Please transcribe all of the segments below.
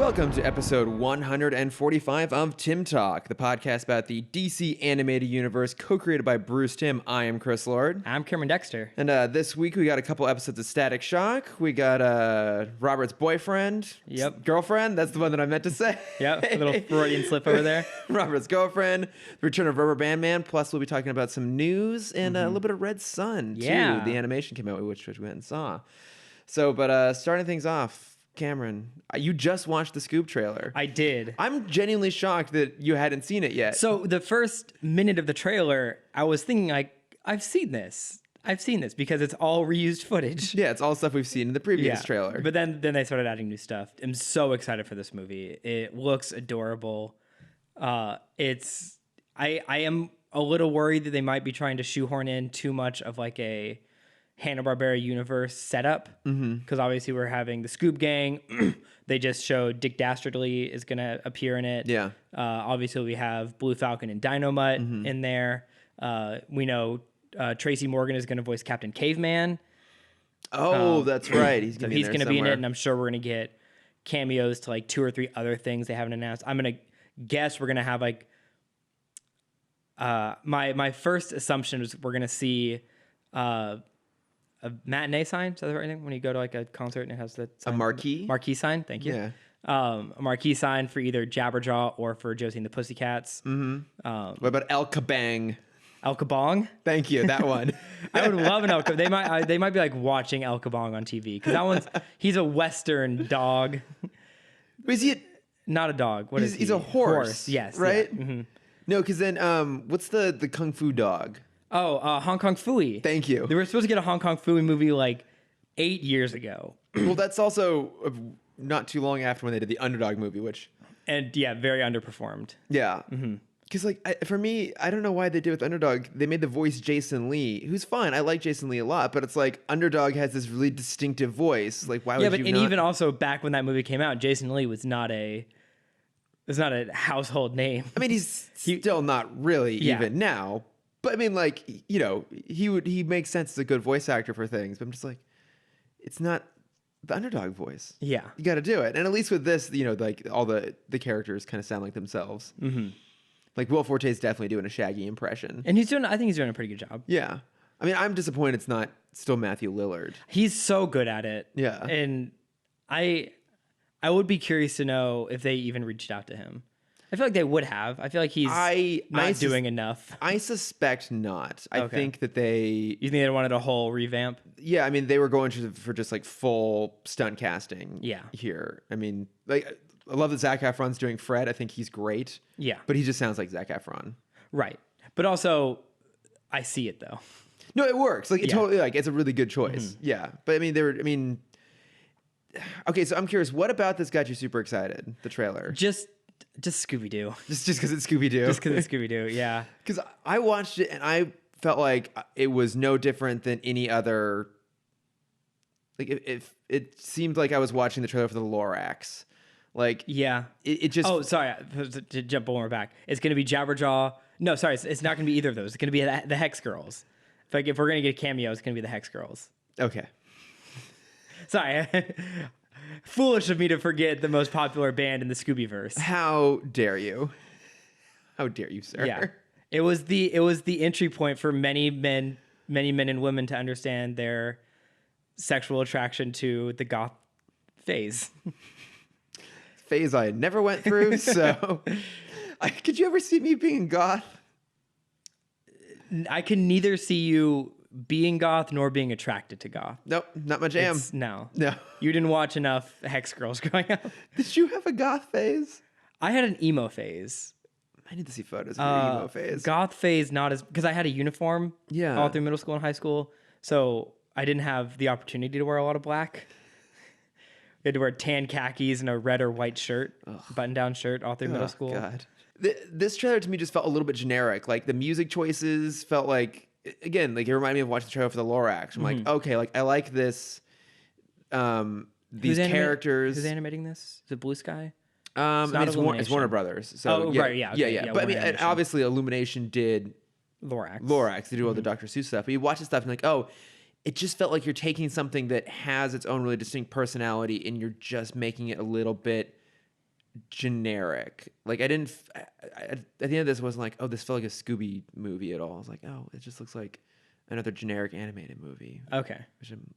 Welcome to episode 145 of Timm Talk, the podcast about the DC animated universe co-created by Bruce Timm. I am Chris Lord. I'm Cameron Dexter. And this week we got a couple episodes of Static Shock. We got Robert's boyfriend. Yep. Girlfriend. That's the one that I meant to say. Yep. A little Freudian slip over there. Robert's girlfriend. The return of Rubberband Man. Plus we'll be talking about some news and a little bit of Red Sun, too. Yeah. The animation came out, which we went and saw. So, but starting things off, Cameron, you just watched the Scoop trailer. I did. I'm genuinely shocked that you hadn't seen it yet. So the first minute of the trailer, I was thinking, like, I've seen this because it's all reused footage. Yeah, it's all stuff we've seen in the previous trailer. But then they started adding new stuff. I'm so excited for this movie. It looks adorable. I am a little worried that they might be trying to shoehorn in too much of like a Hanna-Barbera universe setup, because obviously we're having the Scoob Gang. They just showed Dick Dastardly is going to appear in it. Yeah. Obviously we have Blue Falcon and Dynomutt in there. We know Tracy Morgan is going to voice Captain Caveman. Oh, that's right. He's So going he's to be in it, and I'm sure we're going to get cameos to like 2 or 3 other things they haven't announced. I'm going to guess we're going to have like my first assumption is we're going to see a matinee sign. Is that the right thing? When you go to like a concert and it has the sign, a marquee sign. Thank you. Yeah. A marquee sign for either Jabberjaw or for Josie and the Pussycats. What about El Kabang? El Kabong. Thank you, that one. I would love an El Kabong. They might be like watching El Kabong on TV because he's a Western dog. Is he? Not a dog. What is he? He's a horse. Yes. Right. Yeah. No, because then what's the Kung Fu dog? Oh, Hong Kong Phooey. Thank you. They were supposed to get a Hong Kong Phooey movie like 8 years ago. Well, that's also not too long after when they did the Underdog movie, which... And yeah, very underperformed. Yeah. Because for me, I don't know why they did with Underdog. They made the voice Jason Lee, who's fine. I like Jason Lee a lot, but it's like Underdog has this really distinctive voice. Like, why would you not... even also back when that movie came out, Jason Lee was not a household name. I mean, he's still not really even now. But I mean, like, you know, he makes sense as a good voice actor for things. But I'm just like, it's not the Underdog voice. Yeah. You got to do it. And at least with this, you know, like all the characters kind of sound like themselves. Like Will Forte is definitely doing a Shaggy impression. And I think he's doing a pretty good job. Yeah. I mean, I'm disappointed it's not still Matthew Lillard. He's so good at it. Yeah. And I would be curious to know if they even reached out to him. I feel like they would have. I feel like he's not doing enough. I suspect not. I think that they... You think they wanted a whole revamp? Yeah, I mean, they were going for just like full stunt casting here. I mean, like, I love that Zac Efron's doing Fred. I think he's great. Yeah. But he just sounds like Zac Efron. Right. But also, I see it though. No, it works. Like, it totally, like, it's a really good choice. Yeah. But I mean, okay, so I'm curious, what about this got you super excited, the trailer? Just Scooby-Doo. Just because it's Scooby-Doo? Just because it's Scooby-Doo, yeah. Because I watched it and I felt like it was no different than any other... Like, it seemed like I was watching the trailer for the Lorax. Like... Yeah. It just... Oh, sorry, to jump one more back. It's going to be Jabberjaw... No, sorry, it's not going to be either of those. It's going to be the Hex Girls. Like, if we're going to get a cameo, it's going to be the Hex Girls. Okay. Sorry. Foolish of me to forget the most popular band in the Scoobyverse. How dare you? How dare you, sir? Yeah. It was the entry point for many men and women to understand their sexual attraction to the goth phase. Phase I never went through, so could you ever see me being goth? I can neither see you being goth nor being attracted to goth. Nope, not my jam. No. You didn't watch enough Hex Girls growing up. Did you have a goth phase? I had an emo phase. I need to see photos of your emo phase. Goth phase, not as... Because I had a uniform all through middle school and high school, so I didn't have the opportunity to wear a lot of black. We had to wear tan khakis and a red or white shirt, button-down shirt all through middle school. God. This trailer to me just felt a little bit generic. Like, the music choices felt like... Again, like, it reminded me of watching the trailer for the Lorax. I'm like, okay, like, I like this. These characters. Who's animating this? Is it Blue Sky? It's Warner Brothers. So right, yeah. Okay, yeah. But I mean, and obviously, Illumination did Lorax. They do all the Dr. Seuss stuff. But you watch this stuff and like, oh, it just felt like you're taking something that has its own really distinct personality and you're just making it a little bit generic. Like I didn't at the end of this wasn't like, oh, this felt like a Scooby movie at all. I was like, oh, it just looks like another generic animated movie. Okay.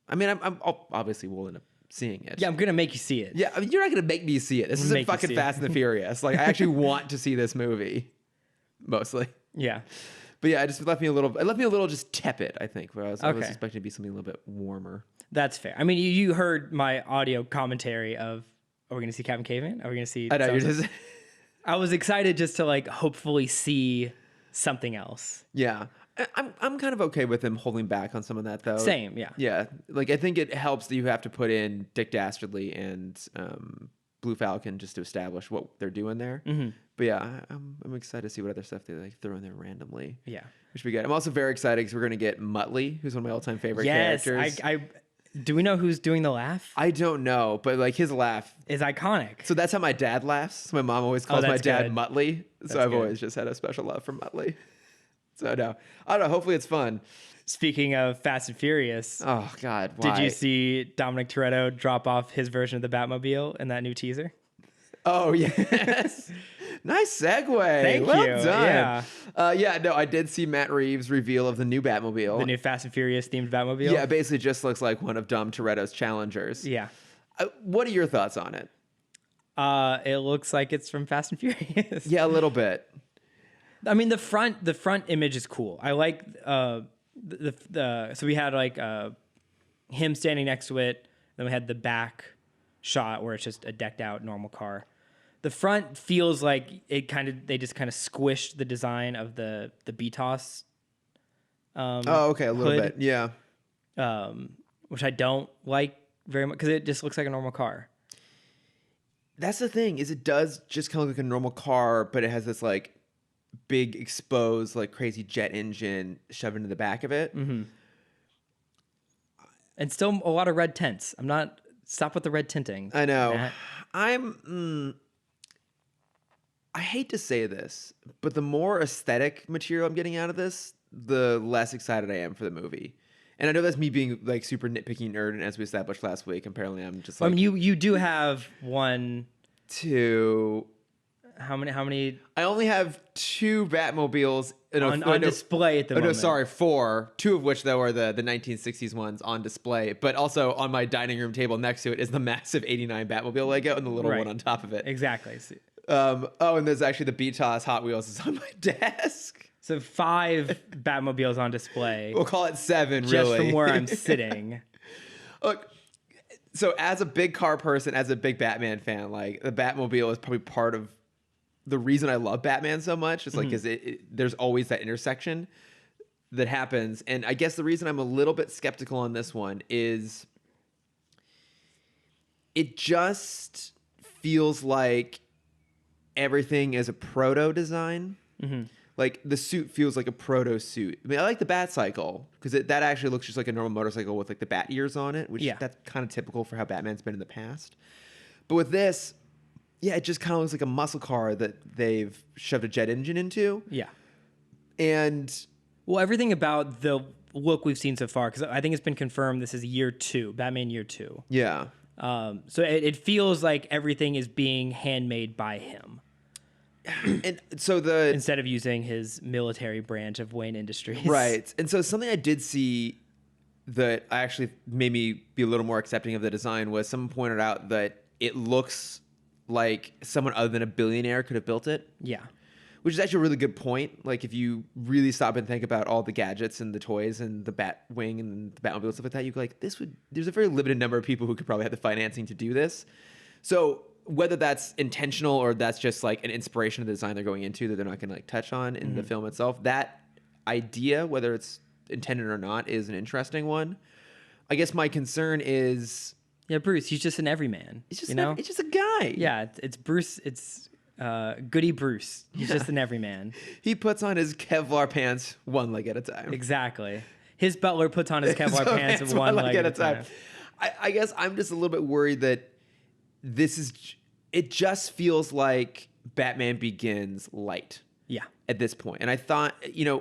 I'm obviously will end up seeing it. Yeah, I'm gonna make you see it. Yeah, I mean, you're not gonna make me see it. This isn't fucking Fast and the Furious. Like I actually want to see this movie, mostly. Yeah. But yeah, it left me a little just tepid, I think, where I was expecting to be something a little bit warmer. That's fair. I mean, you heard my audio commentary of, are we going to see Captain Caveman? Are we going to see... I know, I was excited just to like hopefully see something else. Yeah. I'm kind of okay with him holding back on some of that, though. Same, yeah. Yeah. Like, I think it helps that you have to put in Dick Dastardly and Blue Falcon just to establish what they're doing there. Mm-hmm. But yeah, I'm excited to see what other stuff they like throw in there randomly. Yeah. Which would be good. I'm also very excited because we're going to get Muttley, who's one of my all-time favorite characters. Do we know who's doing the laugh? I don't know, but like his laugh is iconic. So that's how my dad laughs. My mom always calls my dad good. Muttley. So I've always just had a special love for Muttley. So no, I don't know. Hopefully it's fun. Speaking of Fast and Furious. Oh God. Why? Did you see Dominic Toretto drop off his version of the Batmobile in that new teaser? Oh yes. Nice segue. Thank well you. Done. Yeah. No, I did see Matt Reeves' reveal of the new Batmobile. The new Fast and Furious themed Batmobile? Yeah, it basically just looks like one of Dom Toretto's Challengers. Yeah. What are your thoughts on it? It looks like it's from Fast and Furious. Yeah, a little bit. I mean, the front image is cool. I like so we had like him standing next to it. Then we had the back shot where it's just a decked out normal car. The front feels like they just kind of squished the design of the BTOS. Okay, a little bit, yeah. Which I don't like very much because it just looks like a normal car. That's the thing, is it does just kind of look like a normal car, but it has this like big exposed like crazy jet engine shoved into the back of it. Mm-hmm. And still a lot of red tints. Stop with the red tinting. I know. I hate to say this, but the more aesthetic material I'm getting out of this, the less excited I am for the movie. And I know that's me being like super nitpicky nerd, and as we established last week, apparently I'm just like... I mean, you do have one... Two... How many? I only have 2 Batmobiles on display at the moment. No, sorry, 4. 2 of which, though, are the 1960s ones on display. But also on my dining room table next to it is the massive 89 Batmobile Lego and the little one on top of it. Exactly. And there's actually the BTOS Hot Wheels is on my desk. So 5 Batmobiles on display. We'll call it 7, just really. Just from where I'm sitting. Look, so as a big car person, as a big Batman fan, like the Batmobile is probably part of the reason I love Batman so much. Is like, because there's always that intersection that happens. And I guess the reason I'm a little bit skeptical on this one is it just feels like everything is a proto design. Mm-hmm. Like the suit feels like a proto suit. I mean, I like the Bat-Cycle because that actually looks just like a normal motorcycle with like the bat ears on it, which that's kind of typical for how Batman's been in the past. But with this, yeah, it just kind of looks like a muscle car that they've shoved a jet engine into. Yeah. And well, everything about the look we've seen so far, because I think it's been confirmed this is year 2, Batman year 2. Yeah. So it feels like everything is being handmade by him. And so instead of using his military branch of Wayne Industries. Right. And so something I did see that actually made me be a little more accepting of the design was someone pointed out that it looks like someone other than a billionaire could have built it. Yeah. Which is actually a really good point. Like if you really stop and think about all the gadgets and the toys and the Bat-Wing and the Batmobile and stuff like that, you go like, there's a very limited number of people who could probably have the financing to do this. So whether that's intentional or that's just like an inspiration of the design they're going into that they're not going to like touch on in the film itself, that idea, whether it's intended or not, is an interesting one. I guess my concern is... Yeah, Bruce, he's just an everyman. It's just it's just a guy. Yeah, it's Bruce. It's Goody Bruce. He's just an everyman. He puts on his Kevlar pants one leg at a time. Exactly. His butler puts on his Kevlar pants one leg at a time. I guess I'm just a little bit worried that it just feels like Batman Begins light. Yeah. At this point. And I thought,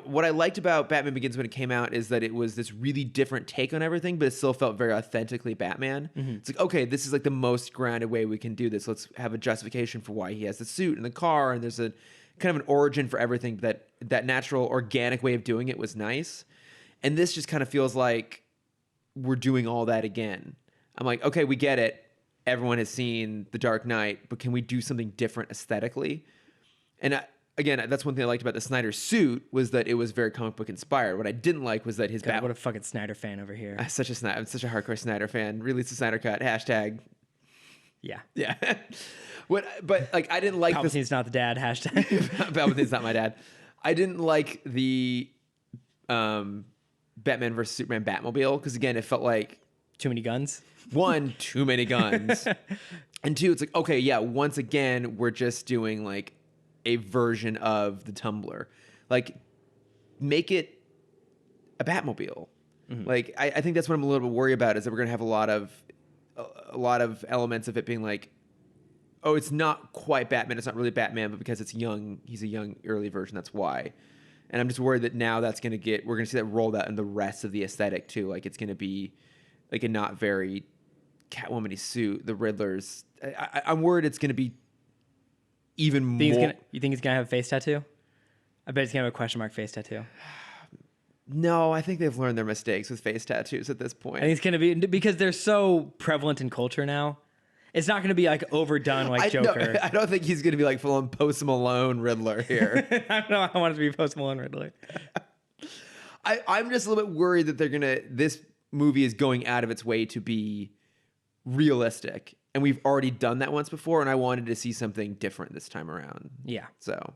what I liked about Batman Begins when it came out is that it was this really different take on everything, but it still felt very authentically Batman. It's like, okay, this is like the most grounded way we can do this. Let's have a justification for why he has the suit and the car, and there's a kind of an origin for everything. That natural, organic way of doing it was nice. And this just kind of feels like we're doing all that again. I'm like, okay, we get it. Everyone has seen The Dark Knight, but can we do something different aesthetically? And again, that's one thing I liked about the Snyder suit was that it was very comic book inspired. What I didn't like was that his God, what a fucking Snyder fan over here. I'm such a hardcore Snyder fan. Release the Snyder cut. Hashtag. Yeah. Yeah. But like, I didn't like Palpatine's not the dad. Hashtag. Palpatine's not my dad. I didn't like the Batman versus Superman Batmobile because again, it felt like too many guns. One, too many guns, and two, it's like, okay, yeah. Once again, we're just doing like a version of the Tumbler, like make it a Batmobile. Like I think that's what I'm a little bit worried about is that we're gonna have a lot of elements of it being like, oh, it's not quite Batman, it's not really Batman, but because it's young, he's a young early version, that's why. And I'm just worried that now we're gonna see that rolled out in the rest of the aesthetic too. Like it's gonna be like a not very Catwoman-y suit. The Riddler's, I'm worried it's gonna be even more. You think he's gonna have a face tattoo? I bet he's gonna have a question mark face tattoo. No, I think they've learned their mistakes with face tattoos at this point. I think it's gonna be because they're so prevalent in culture now. It's not gonna be like overdone like Joker. No, I don't think he's gonna be like full on Post Malone Riddler here. I don't know. I want it to be Post Malone Riddler. I'm just a little bit worried that this movie is going out of its way to be realistic. And we've already done that once before, and I wanted to see something different this time around. Yeah. So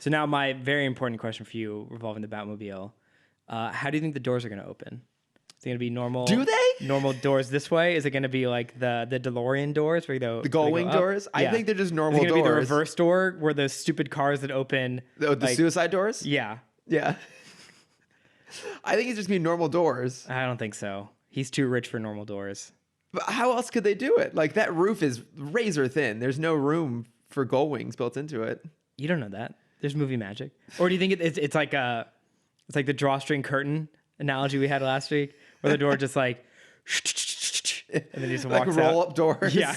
now my very important question for you revolving the Batmobile. How do you think the doors are going to open? Is it going to be normal? Do they? Normal doors this way? Is it going to be like the DeLorean doors where the Gullwing doors? Yeah. I think they're just normal doors. Is it going to be the reverse door where the stupid cars that open? The suicide doors? Yeah. Yeah. I think it's just going to be normal doors. I don't think so. He's too rich for normal doors. But how else could they do it? Like that roof is razor thin. There's no room for gull wings built into it. You don't know that. There's movie magic. Or do you think it's like the drawstring curtain analogy we had last week, where the door just like, and then he just walks like roll up doors. Yeah,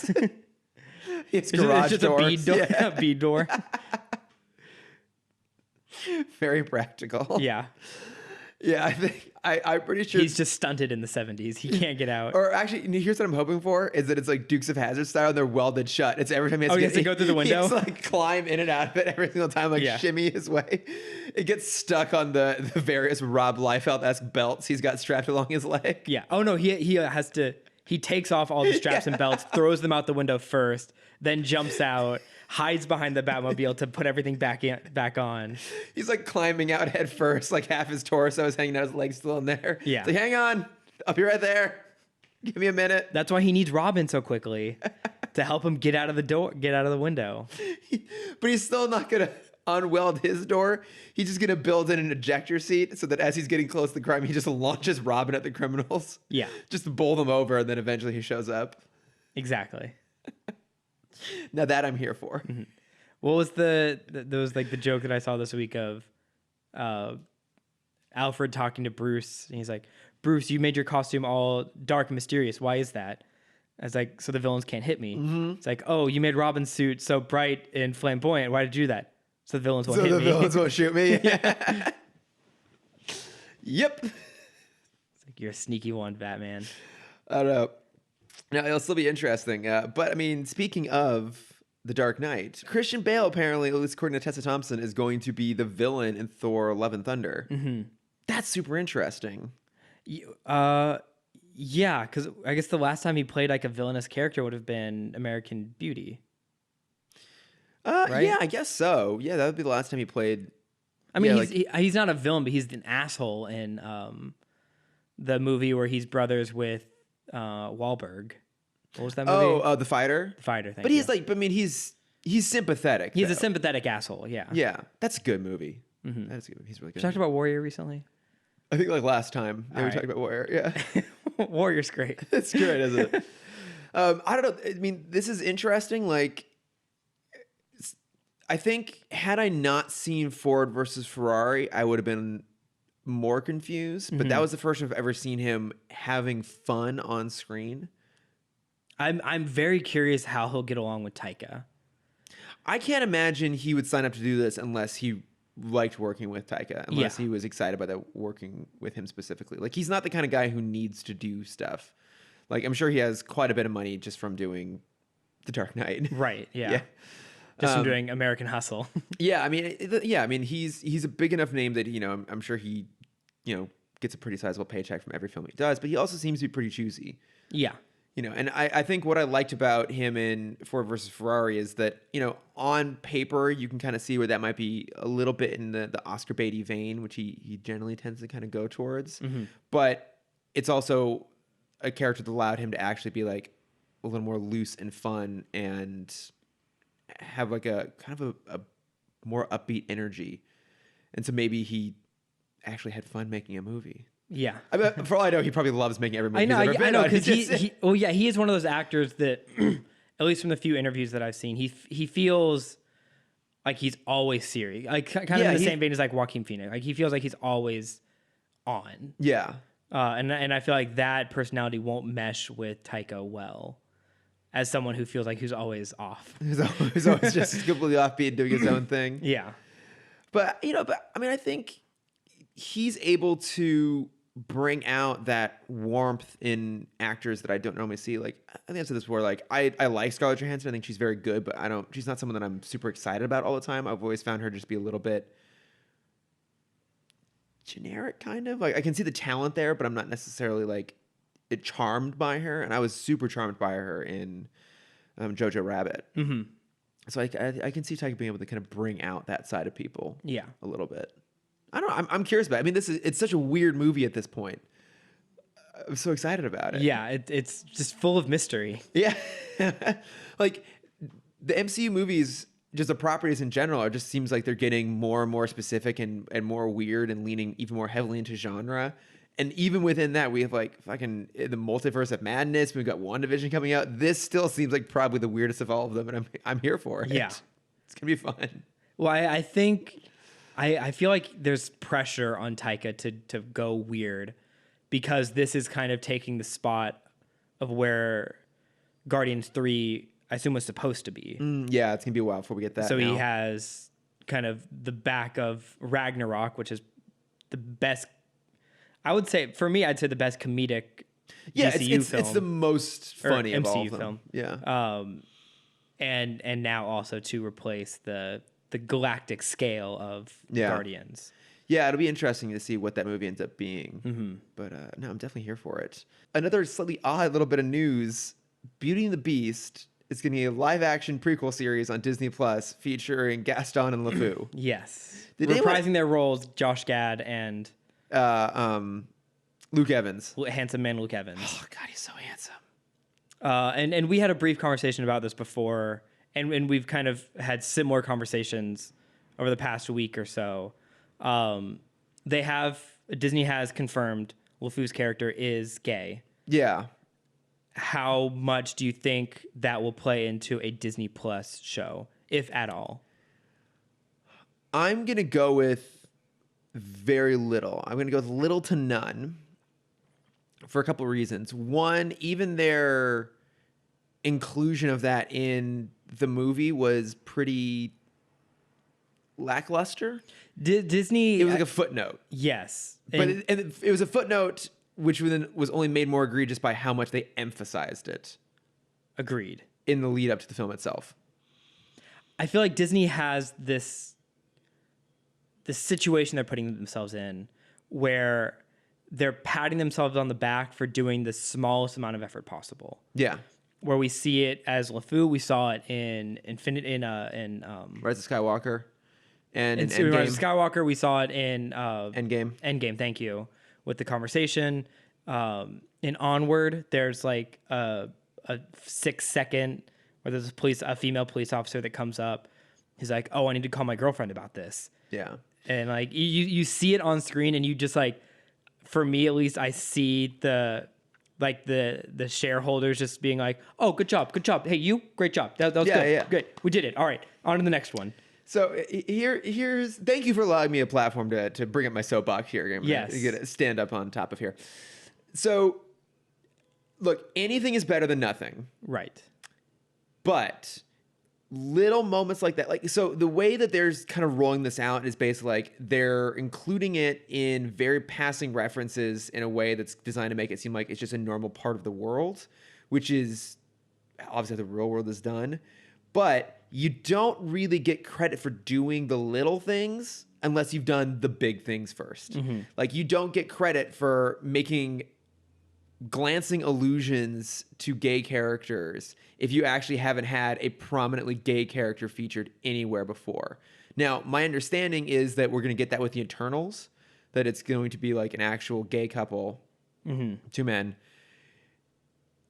it's garage just doors. A bead door. Yeah. A bead door. Very practical. Yeah. Yeah, I think I'm pretty sure he's just stunted in the 70s. He can't get out. Or actually, here's what I'm hoping for: is that it's like Dukes of Hazzard style, and they're welded shut. It's every time he has to go through the window. He has to like climb in and out of it every single time, like shimmy his way. It gets stuck on the various Rob Liefeld-esque belts he's got strapped along his leg. Yeah. Oh no, he has to. He takes off all the straps and belts, throws them out the window first, then jumps out. Hides behind the Batmobile to put everything back on. He's like climbing out head first, like half his torso is hanging out, his legs still in there. Yeah. It's like, hang on, I'll be right there. Give me a minute. That's why he needs Robin so quickly to help him get out of the window. But he's still not gonna unweld his door. He's just gonna build in an ejector seat so that as he's getting close to the crime, he just launches Robin at the criminals. Yeah. Just to bowl them over, and then eventually he shows up. Exactly. Now that I'm here for. Mm-hmm. What was there was like the joke that I saw this week of Alfred talking to Bruce, and he's like, Bruce, you made your costume all dark and mysterious. Why is that? I was like, so the villains can't hit me. Mm-hmm. It's like, oh, you made Robin's suit so bright and flamboyant. Why did you do that? So the villains won't hit me. So the villains won't shoot me. Yeah. Yep. It's like, you're a sneaky one, Batman. I don't know. Now, it'll still be interesting. But, I mean, speaking of The Dark Knight, Christian Bale, apparently, at least according to Tessa Thompson, is going to be the villain in Thor Love and Thunder. Mm-hmm. That's super interesting. Yeah, because I guess the last time he played like a villainous character would have been American Beauty. Right? Yeah, I guess so. Yeah, that would be the last time he played. I mean, he's not a villain, but he's an asshole in the movie where he's brothers with Wahlberg. What was that movie? Oh, The Fighter. The Fighter. But he's like, I mean, he's sympathetic. He's a sympathetic asshole. Yeah. Yeah, that's a good movie. Mm-hmm. That's a good. He's really good. We talked about Warrior recently. I think like last time we talked about Warrior. Yeah, Warrior's great. It's great, isn't it? I don't know. I mean, this is interesting. Like, I think had I not seen Ford versus Ferrari, I would have been more confused. But that was the first time I've ever seen him having fun on screen. I'm very curious how he'll get along with Taika. I can't imagine he would sign up to do this unless he liked working with Taika, unless he was excited about that working with him specifically. Like, he's not the kind of guy who needs to do stuff. Like, I'm sure he has quite a bit of money just from doing The Dark Knight. Right. Yeah. Just from doing American Hustle. I mean, he's a big enough name that, you know, I'm sure he, you know, gets a pretty sizable paycheck from every film he does, but he also seems to be pretty choosy. Yeah. You know, and I think what I liked about him in Ford versus Ferrari is that, you know, on paper, you can kind of see where that might be a little bit in the Oscar Beatty vein, which he generally tends to kind of go towards. But it's also a character that allowed him to actually be like a little more loose and fun and have like a kind of a more upbeat energy. And so maybe he actually had fun making a movie. Yeah. I mean, for all I know, he probably loves making every movie. I know, because he is one of those actors that, at least from the few interviews that I've seen, he feels like he's always serious, like kind of in the same vein as like Joaquin Phoenix. Like, he feels like he's always on. Yeah. And I feel like that personality won't mesh with Taika well, as someone who feels like who's always off. Who's always just completely offbeat, doing his own thing. Yeah. But I mean, I think he's able to bring out that warmth in actors that I don't normally see. Like, I think I said this before, like, I like Scarlett Johansson. I think she's very good, but she's not someone that I'm super excited about all the time. I've always found her just be a little bit generic, kind of. Like, I can see the talent there, but I'm not necessarily like charmed by her. And I was super charmed by her in Jojo Rabbit. So I can see Taika being able to kind of bring out that side of people a little bit. I don't know. I'm curious about it. I mean, it's such a weird movie at this point. I'm so excited about it. Yeah, it's just full of mystery. Yeah. Like, the MCU movies, just the properties in general, it just seems like they're getting more and more specific and more weird and leaning even more heavily into genre. And even within that, we have like fucking the Multiverse of Madness. We've got WandaVision coming out. This still seems like probably the weirdest of all of them, and I'm here for it. Yeah. It's going to be fun. Well, I think... I feel like there's pressure on Taika to go weird, because this is kind of taking the spot of where Guardians 3, I assume, was supposed to be. Yeah, it's going to be a while before we get that. So he has kind of the back of Ragnarok, which is the best, I would say, for me, I'd say the best comedic DCU film. It's the most funny of all of them. film. Yeah. And now also to replace the galactic scale of Guardians. Yeah, it'll be interesting to see what that movie ends up being. But no, I'm definitely here for it. Another slightly odd little bit of news: Beauty and the Beast is getting a live-action prequel series on Disney Plus featuring Gaston and LeFou. Yes, reprising their roles, Josh Gad and Luke Evans, handsome man Luke Evans. Oh God, he's so handsome. And we had a brief conversation about this before. And we've kind of had similar conversations over the past week or so. Disney has confirmed LeFou's character is gay. Yeah. How much do you think that will play into a Disney Plus show, if at all? I'm going to go with very little. I'm going to go with little to none for a couple of reasons. One, even their inclusion of that in the movie was pretty lackluster. Disney... It was like a footnote. Yes. But it was a footnote which was only made more egregious by how much they emphasized it. Agreed. In the lead up to the film itself. I feel like Disney has this situation they're putting themselves in where they're patting themselves on the back for doing the smallest amount of effort possible. Yeah. Where we see it as LeFou, we saw it in Rise of Skywalker, and in Endgame. Rise of Skywalker, we saw it in Endgame. Endgame, thank you. With the conversation, in Onward, there's like a 6-second where there's a female police officer that comes up. He's like, "Oh, I need to call my girlfriend about this." Yeah, and like you see it on screen, and you just like, for me at least, I see the shareholders just being like, "Oh, good job. Hey, you, great job. That was good. Yeah. Good. We did it. All right, on to the next one." So here's thank you for allowing me a platform to bring up my soapbox here. I'm Yes. gonna stand up on top of here. So look, anything is better than nothing. Right. But little moments like that, like, so the way that there's kind of rolling this out is basically like they're including it in very passing references in a way that's designed to make it seem like it's just a normal part of the world, which is obviously how the real world is done. But you don't really get credit for doing the little things unless you've done the big things first. Mm-hmm. Like, you don't get credit for making glancing allusions to gay characters if you actually haven't had a prominently gay character featured anywhere before. Now, my understanding is that we're going to get that with the Eternals, that it's going to be like an actual gay couple, two men,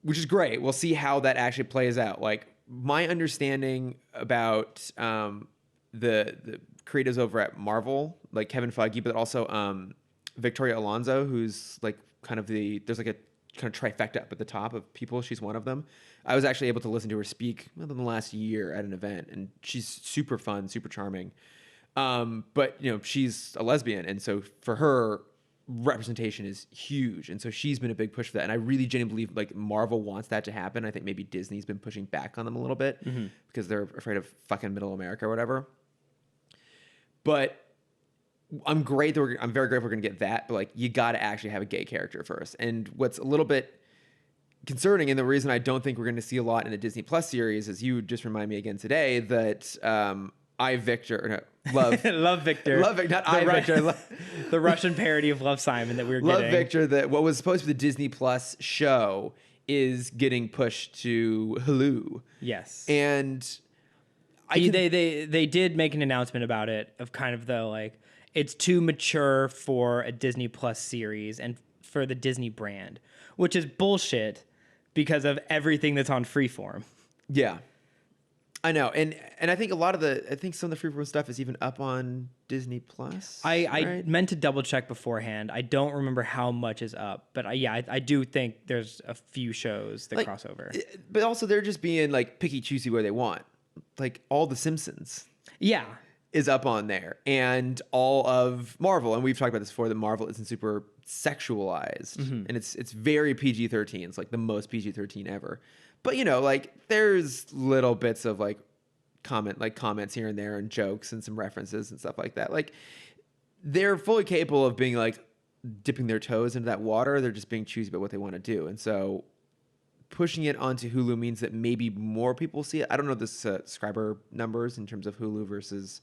which is great. We'll see how that actually plays out. Like, my understanding about the creatives over at Marvel, like Kevin Feige, but also Victoria Alonso, who's like kind of there's like a kind of trifecta up at the top of people. She's one of them. I was actually able to listen to her speak within the last year at an event, and she's super fun, super charming. But you know, she's a lesbian, and so for her, representation is huge, and so she's been a big push for that. And I really genuinely believe like Marvel wants that to happen. I think maybe Disney's been pushing back on them a little bit because they're afraid of fucking middle America or whatever. But I'm very grateful we're going to get that, but like, you got to actually have a gay character first. And what's a little bit concerning, and the reason I don't think we're going to see a lot in the Disney Plus series, is you just remind me again today that Love Victor, not Victor, the Russian parody of Love Simon that we were getting. Love Victor, that what was supposed to be the Disney Plus show is getting pushed to Hulu. Yes, and they did make an announcement about it, of kind of the like, it's too mature for a Disney Plus series and for the Disney brand, which is bullshit because of everything that's on Freeform. Yeah, I know. And I think some of the Freeform stuff is even up on Disney Plus. I meant to double check beforehand. I don't remember how much is up, but I do think there's a few shows that cross over. But also, they're just being like picky choosy where they want. Like, all the Simpsons. Yeah. Is up on there, and all of Marvel, and we've talked about this before, that Marvel isn't super sexualized, and it's very PG-13. It's like the most PG-13 ever. But you know, like, there's little bits of like comments here and there, and jokes and some references and stuff like that. Like, they're fully capable of being like dipping their toes into that water. They're just being choosy about what they want to do, and so pushing it onto Hulu means that maybe more people see it. I don't know the subscriber numbers in terms of Hulu versus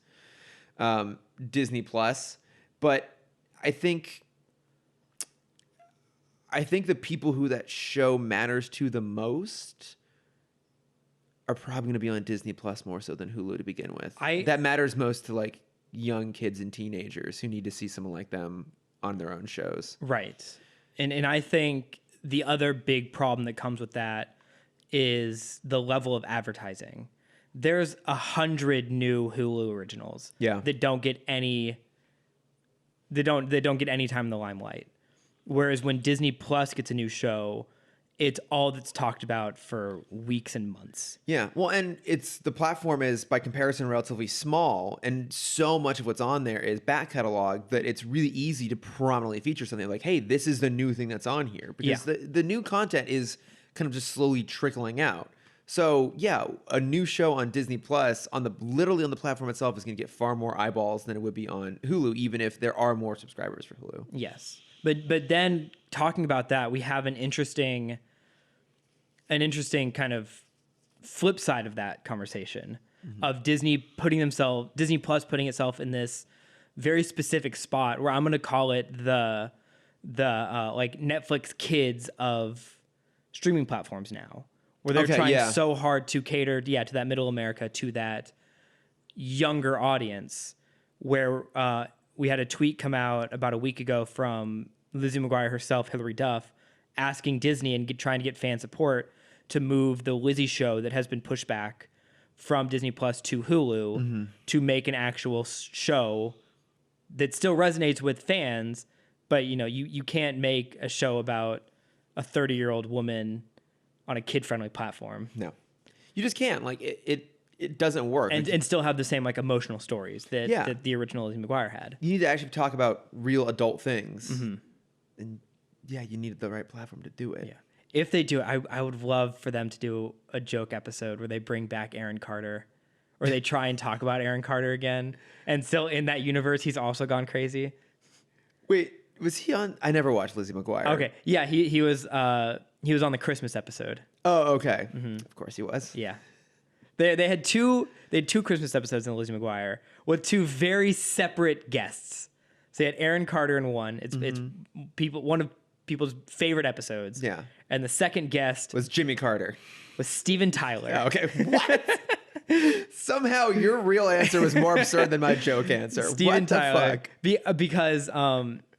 Disney Plus, but I think the people who that show matters to the most are probably going to be on Disney Plus more so than Hulu to begin with. That matters most to like young kids and teenagers who need to see someone like them on their own shows. Right. And I think the other big problem that comes with that is the level of advertising. There's 100 new Hulu originals that don't get any time in the limelight. Whereas when Disney Plus gets a new show, it's all that's talked about for weeks and months. Yeah. Well, and the platform is by comparison relatively small, and so much of what's on there is back catalog that it's really easy to prominently feature something like, hey, this is the new thing that's on here, because the new content is kind of just slowly trickling out. So yeah, a new show on Disney Plus literally on the platform itself is going to get far more eyeballs than it would be on Hulu, even if there are more subscribers for Hulu. Yes, but then talking about that, we have an interesting kind of flip side of that conversation of Disney Plus putting itself in this very specific spot where I'm going to call it the like Netflix Kids of streaming platforms now. Where they're trying so hard to cater, to that middle America, to that younger audience. Where we had a tweet come out about a week ago from Lizzie McGuire herself, Hilary Duff, asking Disney and trying to get fan support to move the Lizzie show that has been pushed back from Disney Plus to Hulu to make an actual show that still resonates with fans, but you can't make a show about a 30-year-old woman on a kid-friendly platform. No, you just can't. Like, it it doesn't work. And still have the same like emotional stories that the original Lizzie McGuire had. You need to actually talk about real adult things. And yeah, you needed the right platform to do it. Yeah. If they do, I would love for them to do a joke episode where they bring back Aaron Carter, or they try and talk about Aaron Carter again, and still in that universe, he's also gone crazy. Wait, was he on? I never watched Lizzie McGuire. Okay, yeah, he was on the Christmas episode. Oh, okay. Of course he was. Yeah, they had two Christmas episodes in Lizzie McGuire with two very separate guests. So they had Aaron Carter in one. It's one of people's favorite episodes. Yeah. And the second guest was Jimmy Carter. Was Steven Tyler. Oh, okay. What? Somehow your real answer was more absurd than my joke answer. Steven Tyler. Because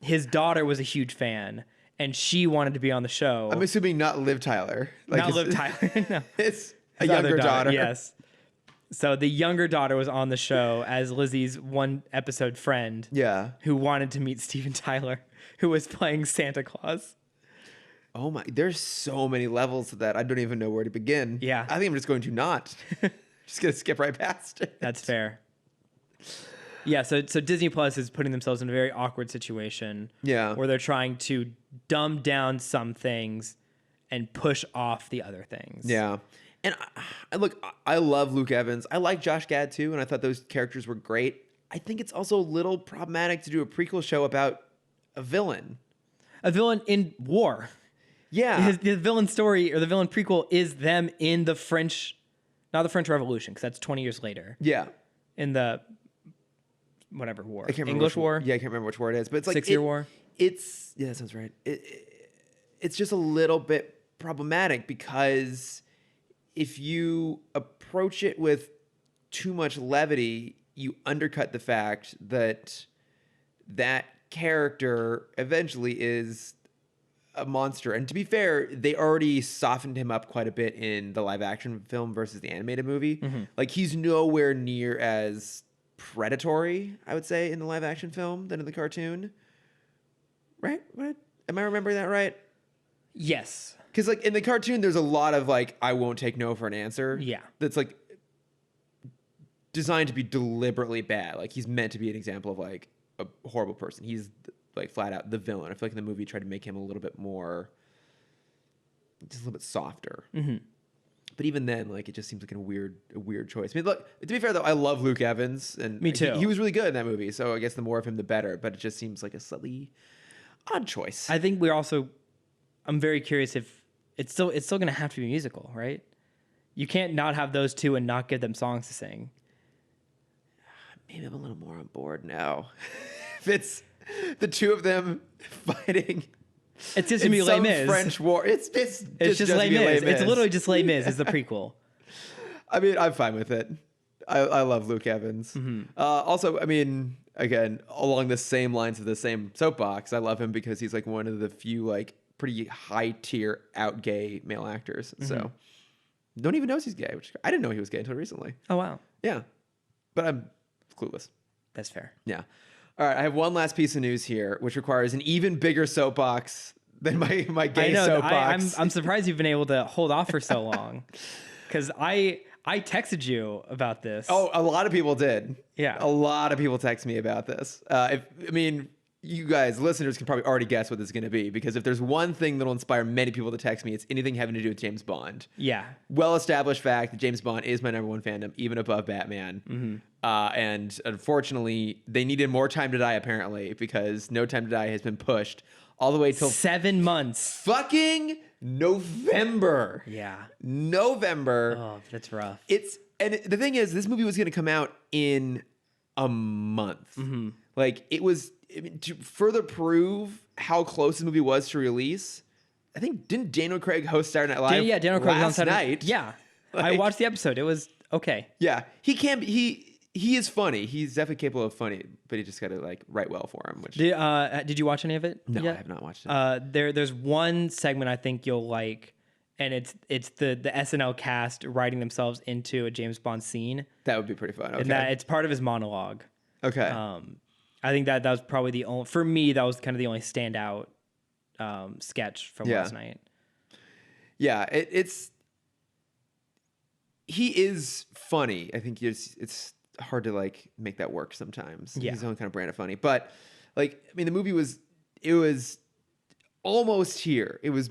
his daughter was a huge fan and she wanted to be on the show. I'm assuming not Liv Tyler. Not Liv Tyler. No. It's a younger daughter. Yes. So the younger daughter was on the show as Lizzie's one episode friend. Yeah. Who wanted to meet Steven Tyler, who was playing Santa Claus. Oh my, there's so many levels to that. I don't even know where to begin. Yeah. I think I'm just going to not. Just going to skip right past it. That's fair. Yeah, so Disney Plus is putting themselves in a very awkward situation. Yeah. Where they're trying to dumb down some things and push off the other things. Yeah. And look, I love Luke Evans. I like Josh Gad too, and I thought those characters were great. I think it's also a little problematic to do a prequel show about a villain. A villain in war. Yeah. The villain story or the villain prequel is them in the French, not the French Revolution, because that's 20 years later. Yeah. In the whatever war. I can't remember English war? Yeah, I can't remember which war it is. But it's like 6-year war? Yeah, that sounds right. It's just a little bit problematic because if you approach it with too much levity, you undercut the fact that that character eventually is a monster. And to be fair, they already softened him up quite a bit in the live action film versus the animated movie. Like he's nowhere near as predatory, I would say, in the live action film than in the cartoon. Right? What? Am I remembering that right? Yes. Because like in the cartoon, there's a lot of like, I won't take no for an answer. Yeah. That's like designed to be deliberately bad. Like he's meant to be an example of like a horrible person. He's like flat out the villain. I feel like in the movie tried to make him a little bit more, just a little bit softer. But even then, like it just seems like a weird choice. I mean, look, to be fair though, I love Luke Evans, and me too. He was really good in that movie. So I guess the more of him, the better. But it just seems like a slightly odd choice. I think I'm very curious if it's still going to have to be musical, right? You can't not have those two and not give them songs to sing. Maybe I'm a little more on board now. If it's the two of them fighting, it's just gonna be Les Mis. French war. It's just Les Mis. It's literally just Les Mis as the prequel. I mean, I'm fine with it. I love Luke Evans. Also, I mean, again, along the same lines of the same soapbox, I love him because he's like one of the few like pretty high tier out gay male actors. So don't even know he's gay, which I didn't know he was gay until recently. Oh wow. Yeah, but I'm clueless. That's fair. Yeah. All right, I have one last piece of news here, which requires an even bigger soapbox than my gay soapbox. I'm surprised you've been able to hold off for so long, because I texted you about this. Oh, a lot of people did. Yeah, a lot of people text me about this. You guys, listeners, can probably already guess what this is going to be, because if there's one thing that'll inspire many people to text me, it's anything having to do with James Bond. Yeah. Well-established fact that James Bond is my number one fandom, even above Batman. And unfortunately, they needed more time to die, apparently, because No Time to Die has been pushed all the way till 7 months. Fucking November. Yeah. November. Oh, that's rough. And the thing is, this movie was going to come out in a month. Like, it was, to further prove how close this movie was to release, I think, didn't Daniel Craig host Saturday Night Live? Yeah, Daniel Craig was on last Saturday night? Yeah. Like, I watched the episode. It was okay. Yeah. He is funny. He's definitely capable of funny, but he just got to like write well for him. Which did you watch any of it? No, yet? I have not watched it. There's one segment I think you'll like, and it's the SNL cast writing themselves into a James Bond scene. That would be pretty fun. Okay. And it's part of his monologue. Okay. I think that was probably the only, for me, that was kind of the only standout sketch from last night. Yeah, it's he is funny. I think it's hard to like make that work sometimes. Yeah. He's his own kind of brand of funny. But like, I mean, the movie was almost here. It was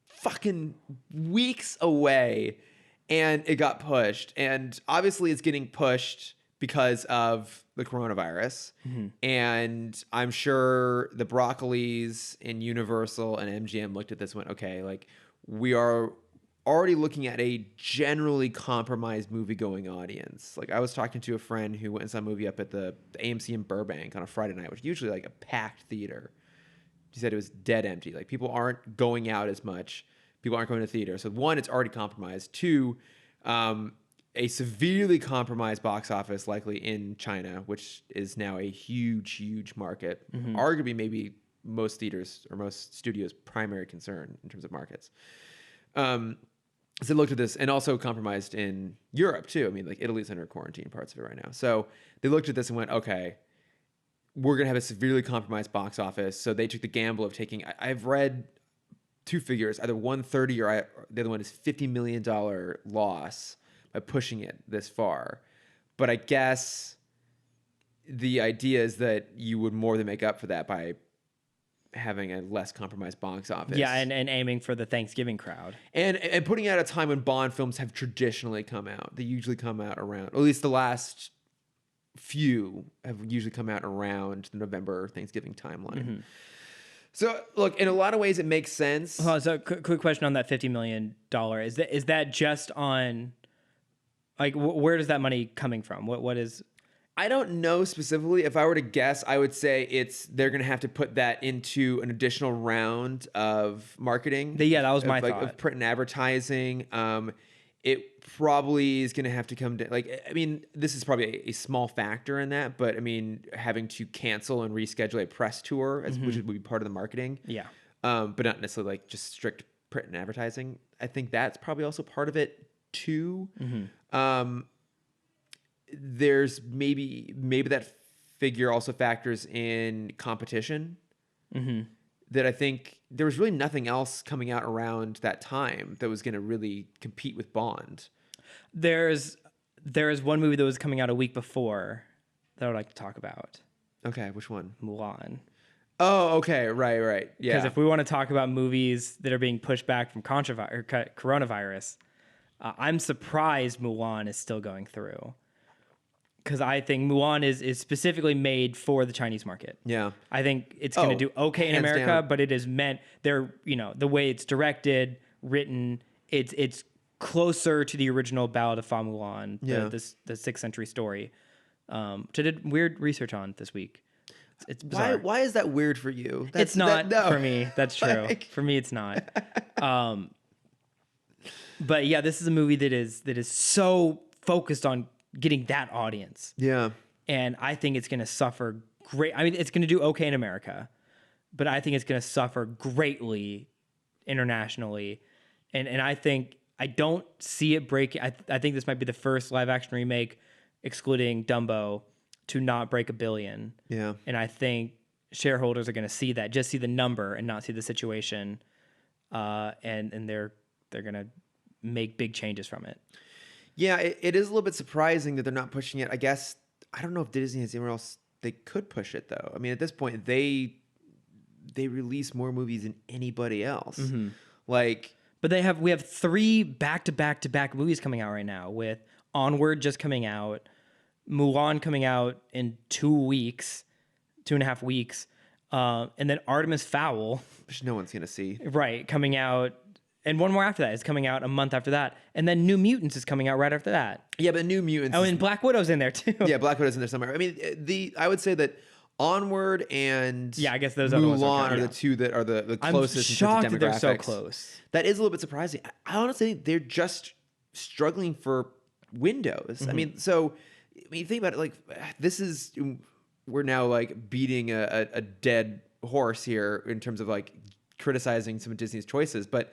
fucking weeks away, and it got pushed. And obviously it's getting pushed because of the coronavirus. Mm-hmm. And I'm sure the Broccolis and Universal and MGM looked at this and went, okay, like we are already looking at a generally compromised movie-going audience. Like I was talking to a friend who went and saw a movie up at the AMC in Burbank on a Friday night, which is usually like a packed theater. He said it was dead empty. Like people aren't going out as much. People aren't going to theater. So one, it's already compromised. Two, a severely compromised box office, likely in China, which is now a huge, huge market. Mm-hmm. Arguably, maybe most theaters or most studios' primary concern in terms of markets. So they looked at this, and also compromised in Europe too. I mean, like Italy's under quarantine, parts of it right now. So they looked at this and went, okay, we're going to have a severely compromised box office. So they took the gamble of taking, I've read two figures, either 130 or the other one is $50 million loss by pushing it this far. But I guess the idea is that you would more than make up for that by having a less compromised box office. Yeah, and aiming for the Thanksgiving crowd. And putting out a time when Bond films have traditionally come out. They usually come out around, or at least the last few have usually come out around the November Thanksgiving timeline. Mm-hmm. So, look, in a lot of ways, it makes sense. So, quick question on that $50 million. Is that just on, like, where does that money coming from? What is... I don't know specifically. If I were to guess, I would say they're going to have to put that into an additional round of marketing. Yeah, that was my thought. Of print and advertising. It probably is going to have to come to, like, I mean, this is probably a small factor in that, but I mean, having to cancel and reschedule a press tour, which would be part of the marketing. Yeah. But not necessarily like just strict print and advertising. I think that's probably also part of it too. Mm-hmm. There's maybe that figure also factors in competition. Mm-hmm. That I think there was really nothing else coming out around that time that was going to really compete with Bond. There's one movie that was coming out a week before that I'd like to talk about. Okay, which one? Mulan. Oh, okay, right, yeah. Because if we want to talk about movies that are being pushed back from coronavirus, I'm surprised Mulan is still going through. Because I think Mulan is specifically made for the Chinese market. Yeah. I think it's going to do okay in America, down. but it is meant the way it's directed, written, it's closer to the original Ballad of Fa Mulan, the 6th century story, which I did weird research on this week. It's bizarre. Why is that weird for you? It's not for me. That's true. For me, it's not. But yeah, this is a movie that is so focused on getting that audience. Yeah. And I think it's going to suffer great. I mean, it's going to do okay in America, but I think it's going to suffer greatly internationally. And I don't see it breaking. I think this might be the first live action remake, excluding Dumbo, to not break $1 billion. Yeah. And I think shareholders are going to see that, just see the number and not see the situation. And they're going to make big changes from it. Yeah, it is a little bit surprising that they're not pushing it. I guess, I don't know if Disney has anywhere else they could push it, though. I mean, at this point, they release more movies than anybody else. Mm-hmm. But we have 3 back-to-back-to-back movies coming out right now, with Onward just coming out, Mulan coming out in 2.5 weeks, and then Artemis Fowl. Which no one's going to see. Right, coming out. And one more after that is coming out a month after that. And then New Mutants is coming out right after that. Yeah, but New Mutants... Oh, and Black Widow's in there, too. Yeah, Black Widow's in there somewhere. I mean, I would say that Onward and I guess those Mulan are the two that are the closest in terms of demographics. That they're so close. That is a little bit surprising. I honestly think they're just struggling for windows. Mm-hmm. I mean, you think about it, like, we're now, like, beating a dead horse here in terms of, like, criticizing some of Disney's choices, but...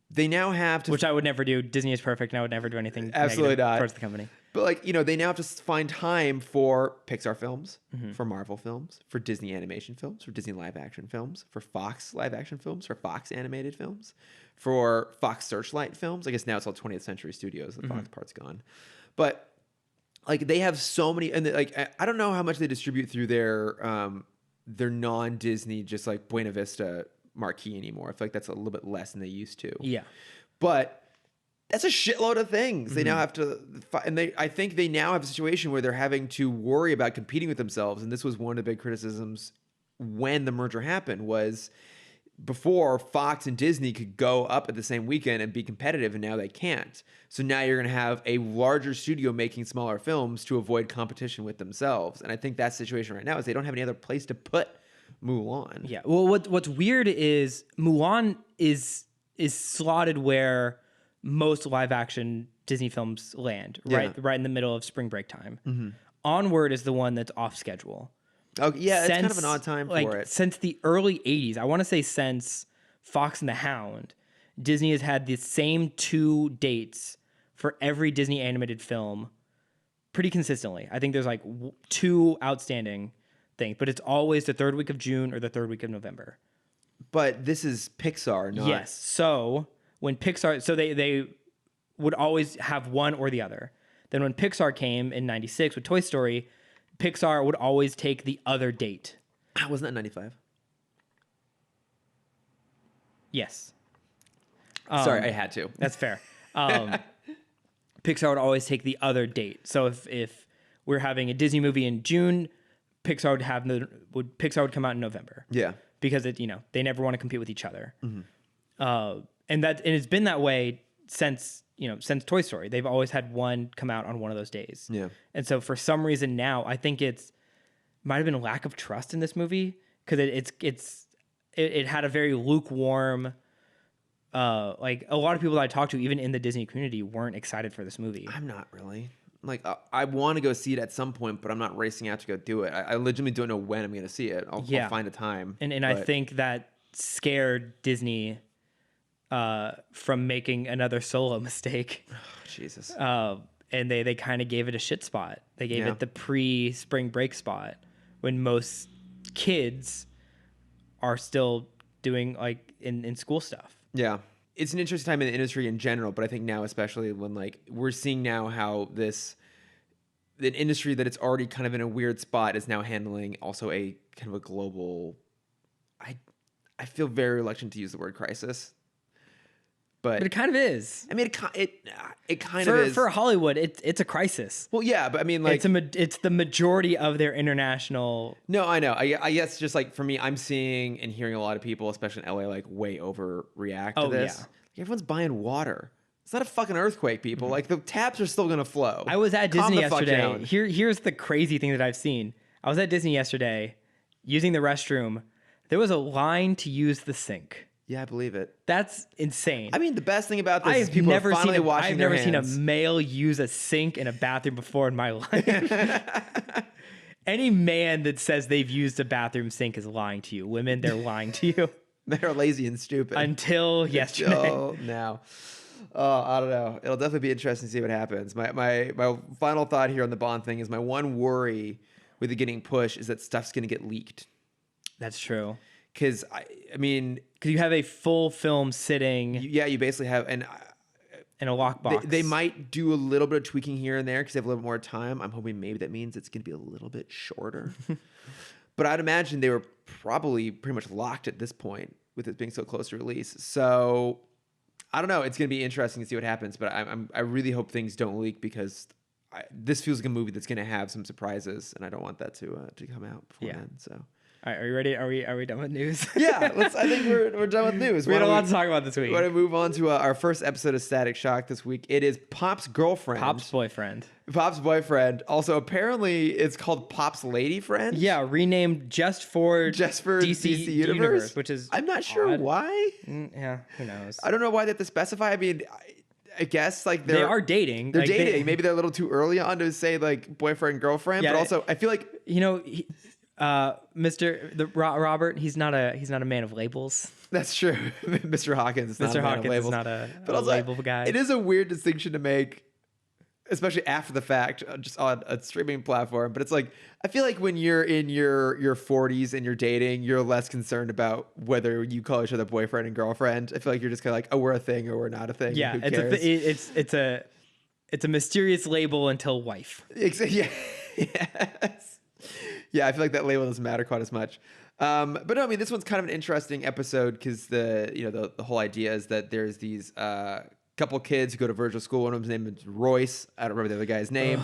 They now have to... Which I would never do. Disney is perfect, and I would never do anything absolutely negative not towards the company. But like, they now have to find time for Pixar films, for Marvel films, for Disney animation films, for Disney live action films, for Fox live action films, for Fox animated films, for Fox Searchlight films. I guess now it's all 20th Century Studios. The Fox part's gone. But like they have so many, and like I don't know how much they distribute through their non-Disney, just like Buena Vista marquee anymore. I feel like that's a little bit less than they used to. Yeah. But that's a shitload of things. They now have to, and I think they now have a situation where they're having to worry about competing with themselves. And this was one of the big criticisms when the merger happened was before Fox and Disney could go up at the same weekend and be competitive, and now they can't. So now you're going to have a larger studio making smaller films to avoid competition with themselves. And I think that situation right now is they don't have any other place to put Mulan. Yeah. Well, what's weird is Mulan is slotted where most live action Disney films land, right in the middle of spring break time. Onward is the one that's off schedule. Oh yeah, it's kind of an odd time for it. Since the early 80s, I want to say since Fox and the Hound, Disney has had the same 2 dates for every Disney animated film pretty consistently. I think there's like 2 outstanding things, but it's always the 3rd week of June or the 3rd week of November. But this is Pixar, not... Yes. So when Pixar, they would always have one or the other. Then when Pixar came in 96 with Toy Story, Pixar would always take the other date. Wasn't that 95? Yes. Sorry, I had to. That's fair. Pixar would always take the other date. So if we're having a Disney movie in June, Pixar would come out in November. Yeah. Because they never want to compete with each other. And it's been that way since Toy Story. They've always had one come out on one of those days. Yeah. And so for some reason now, I think might have been a lack of trust in this movie because it had a very lukewarm. Like a lot of people that I talked to, even in the Disney community, weren't excited for this movie. I'm not really. Like I want to go see it at some point, but I'm not racing out to go do it. I legitimately don't know when I'm going to see it. I'll find a time. And I think that scared Disney from making another solo mistake. Oh, Jesus. And they kind of gave it a shit spot. They gave it the pre-spring break spot when most kids are still doing like in school stuff. Yeah. It's an interesting time in the industry in general, but I think now especially when like we're seeing now how the industry that it's already kind of in a weird spot is now handling also a kind of a global. I feel very reluctant to use the word crisis, but it kind of is. I mean, it kind of is for Hollywood. It's a crisis. Well, yeah, but I mean, like it's the majority of their international. No, I know. I guess just like for me, I'm seeing and hearing a lot of people, especially in LA, like way overreact to this. Yeah. Like, everyone's buying water. It's not a fucking earthquake, people. Like the taps are still gonna flow. I was at Disney yesterday. Here's the crazy thing that I've seen. I was at Disney yesterday, using the restroom. There was a line to use the sink. Yeah, I believe it. That's insane. I mean, the best thing about this is people are finally washing their hands. I've never seen a male use a sink in a bathroom before in my life. Any man that says they've used a bathroom sink is lying to you. Women, they're lying to you. They're lazy and stupid. Until yesterday. Oh, now. I don't know. It'll definitely be interesting to see what happens. My final thought here on the Bond thing is my one worry with it getting pushed is that stuff's going to get leaked. That's true. Because, I mean... Because you have a full film sitting... You basically have... in a lockbox. They might do a little bit of tweaking here and there because they have a little more time. I'm hoping maybe that means it's going to be a little bit shorter. But I'd imagine they were probably pretty much locked at this point with it being so close to release. So, I don't know. It's going to be interesting to see what happens. But I really hope things don't leak because this feels like a movie that's going to have some surprises. And I don't want that to come out before then. So... All right, are you ready? Are we done with news? Yeah, I think we're done with news. We had a lot to talk about this week. We're going to move on to our first episode of Static Shock this week. It is Pop's girlfriend. Pop's boyfriend. Pop's boyfriend. Also, apparently, it's called Pop's lady friend. Yeah, renamed just for DC Universe, which is I'm not sure why. Yeah, who knows? I don't know why they have to specify. I mean, I guess like they are dating. They're dating. Maybe they're a little too early on to say like boyfriend girlfriend. Yeah, but also, I feel like Robert, he's not a man of labels. That's true. Mr. Hawkins is not a man of labels. Is not a label guy. It is a weird distinction to make especially after the fact, just on a streaming platform. But it's like, I feel like when you're in your 40s and you're dating, you're less concerned about whether you call each other boyfriend and girlfriend. I feel like you're just kind of like, oh, we're a thing or we're not a thing. Yeah, who cares? it's a mysterious label until wife. Yeah. Yes. Yeah, I feel like that label doesn't matter quite as much. But no, I mean, this one's kind of an interesting episode because the whole idea is that there's these couple kids who go to Virgil school. One of them's name is Royce. I don't remember the other guy's name.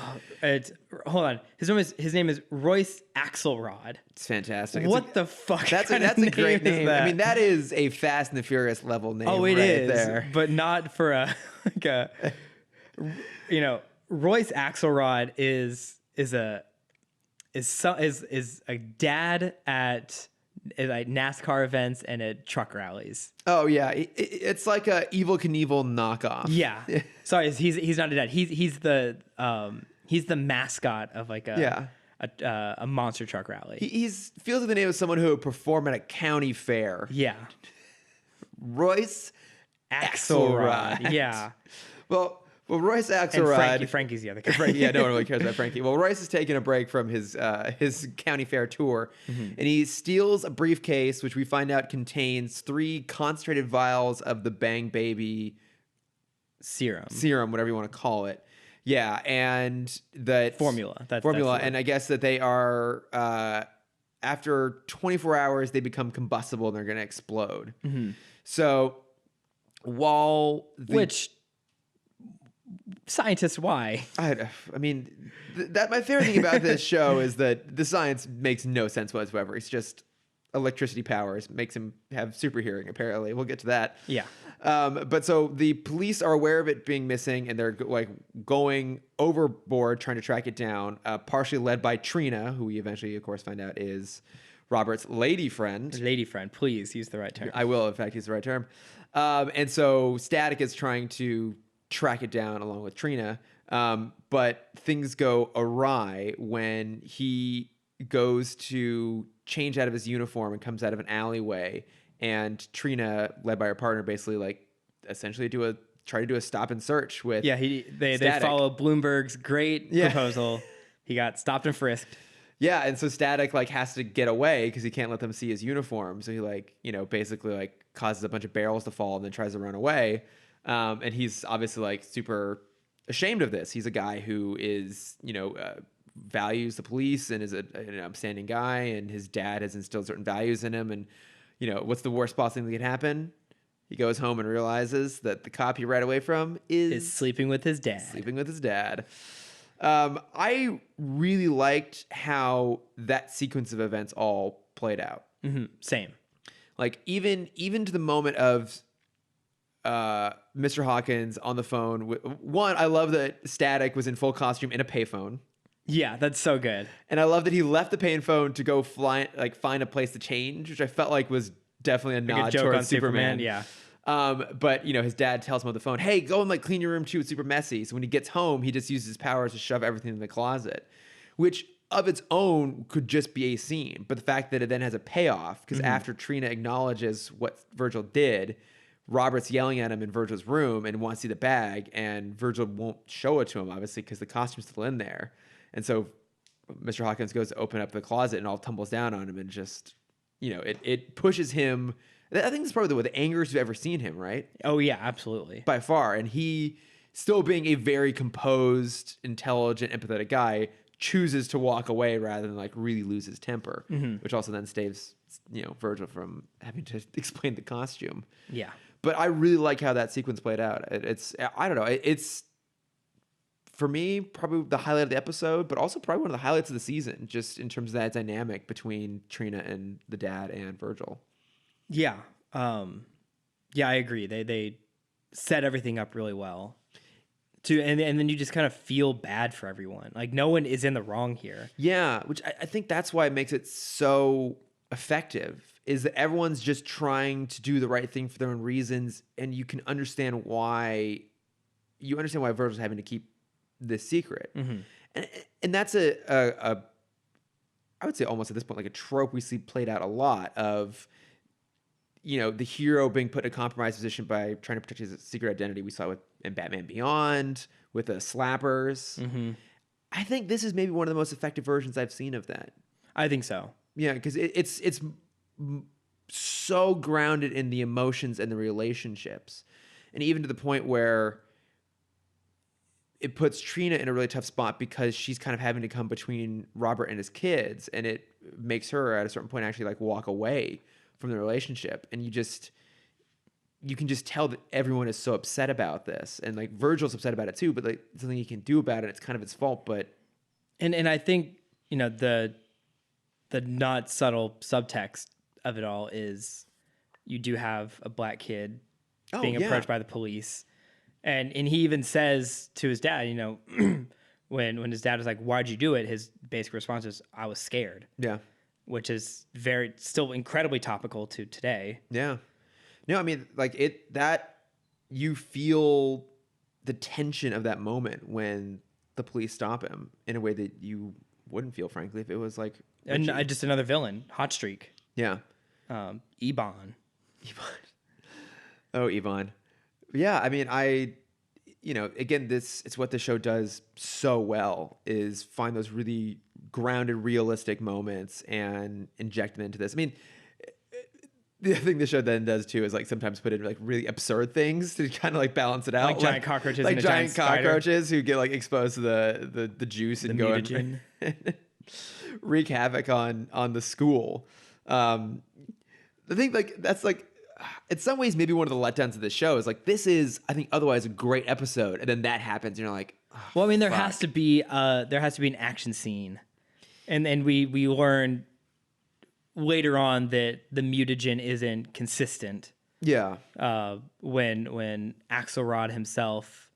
Hold on. His name is Royce Axelrod. It's fantastic. What the fuck? That's a great name. I mean, that is a Fast and the Furious level name. Oh, it right is, there. but not for a Royce Axelrod is a dad at like NASCAR events and at truck rallies. Oh yeah, it's like a Evel Knievel knockoff. Yeah, sorry, he's not a dad. He's the mascot of like a monster truck rally. He's feels like the name of someone who would perform at a county fair. Yeah, Royce Axelrod. Yeah. Well, Royce Axelrod. And Frankie's the other guy. Yeah, no one really cares about Frankie. Well, Royce is taking a break from his county fair tour, and he steals a briefcase, which we find out contains 3 concentrated vials of the Bang Baby serum, whatever you want to call it. Yeah, and that formula. And I guess that they are after 24 hours they become combustible and they're going to explode. So while which scientists, why? I mean, that my favorite thing about this show is that the science makes no sense whatsoever. It's just electricity powers makes him have super hearing. Apparently, we'll get to that. Yeah. But so the police are aware of it being missing, and they're like going overboard trying to track it down. Partially led by Trina, who we eventually, of course, find out is Robert's lady friend. Lady friend, please use the right term. I will, in fact, use the right term. And so Static is trying to track it down along with Trina, but things go awry when he goes to change out of his uniform and comes out of an alleyway, and Trina, led by her partner, basically like essentially try to do a stop and search with they follow Bloomberg's great proposal. He got stopped and frisked. Yeah, and so Static like has to get away because he can't let them see his uniform. So he basically like causes a bunch of barrels to fall and then tries to run away. And he's obviously like super ashamed of this. He's a guy who is, values the police and is an upstanding guy, and his dad has instilled certain values in him. And, what's the worst possible thing that could happen? He goes home and realizes that the cop he ran away from is sleeping with his dad. I really liked how that sequence of events all played out. Same. Like even to the moment of Mr. Hawkins on the phone. One, I love that Static was in full costume in a payphone. Yeah, that's so good. And I love that he left the payphone to go find a place to change, which I felt like was definitely a nod towards Superman. Yeah. But his dad tells him on the phone, "Hey, go and like clean your room too. It's super messy." So when he gets home, he just uses his powers to shove everything in the closet, which of its own could just be a scene. But the fact that it then has a payoff, because after Trina acknowledges what Virgil did, Robert's yelling at him in Virgil's room and wants to see the bag, and Virgil won't show it to him, obviously, because the costume's still in there. And so Mr. Hawkins goes to open up the closet and all tumbles down on him, and just, it pushes him. I think that's probably the angriest you've ever seen him, right? Oh, yeah, absolutely. By far. And he, still being a very composed, intelligent, empathetic guy, chooses to walk away rather than like really lose his temper, which also then saves, Virgil from having to explain the costume. Yeah. But I really like how that sequence played out. I don't know. It's, for me, probably the highlight of the episode, but also probably one of the highlights of the season, just in terms of that dynamic between Trina and the dad and Virgil. Yeah. Yeah, I agree. They set everything up really well. And then you just kind of feel bad for everyone. Like no one is in the wrong here. Yeah, which I think that's why it makes it so effective, is that everyone's just trying to do the right thing for their own reasons, and you can understand why Virgil's having to keep this secret. And that's I would say almost at this point like a trope we see played out a lot of the hero being put in a compromised position by trying to protect his secret identity. We saw in Batman Beyond with the slappers. Mm-hmm. I think this is maybe one of the most effective versions I've seen of that. I think so. Yeah, because it's so grounded in the emotions and the relationships, and even to the point where it puts Trina in a really tough spot because she's kind of having to come between Robert and his kids, and it makes her at a certain point actually like walk away from the relationship, and you can just tell that everyone is so upset about this, and like Virgil's upset about it too, but like there's nothing he can do about it. It's kind of his fault, but and I think the not subtle subtext of it all is you do have a black kid being approached by the police, and he even says to his dad, when his dad is like, "Why'd you do it?" His basic response is, "I was scared." Yeah, which is still incredibly topical to today. Yeah. No, I mean, like that you feel the tension of that moment when the police stop him in a way that you wouldn't feel, frankly, if it was like and just another villain, Hot Streak. Yeah. Ebon. Oh, Ebon. Yeah, I mean, again, it's what the show does so well is find those really grounded, realistic moments and inject them into this. I mean, the thing the show then does too is like sometimes put in like really absurd things to kind of like balance it out, like giant cockroaches, like and giant cockroaches spider. who get like exposed to the juice and go and wreak havoc on the school. The thing like that's like in some ways maybe one of the letdowns of this show is like this is I think otherwise a great episode, and then that happens and you're like, oh, well, I mean there has to be an action scene, and then we learn later on that the mutagen isn't consistent. Yeah. When Axelrod himself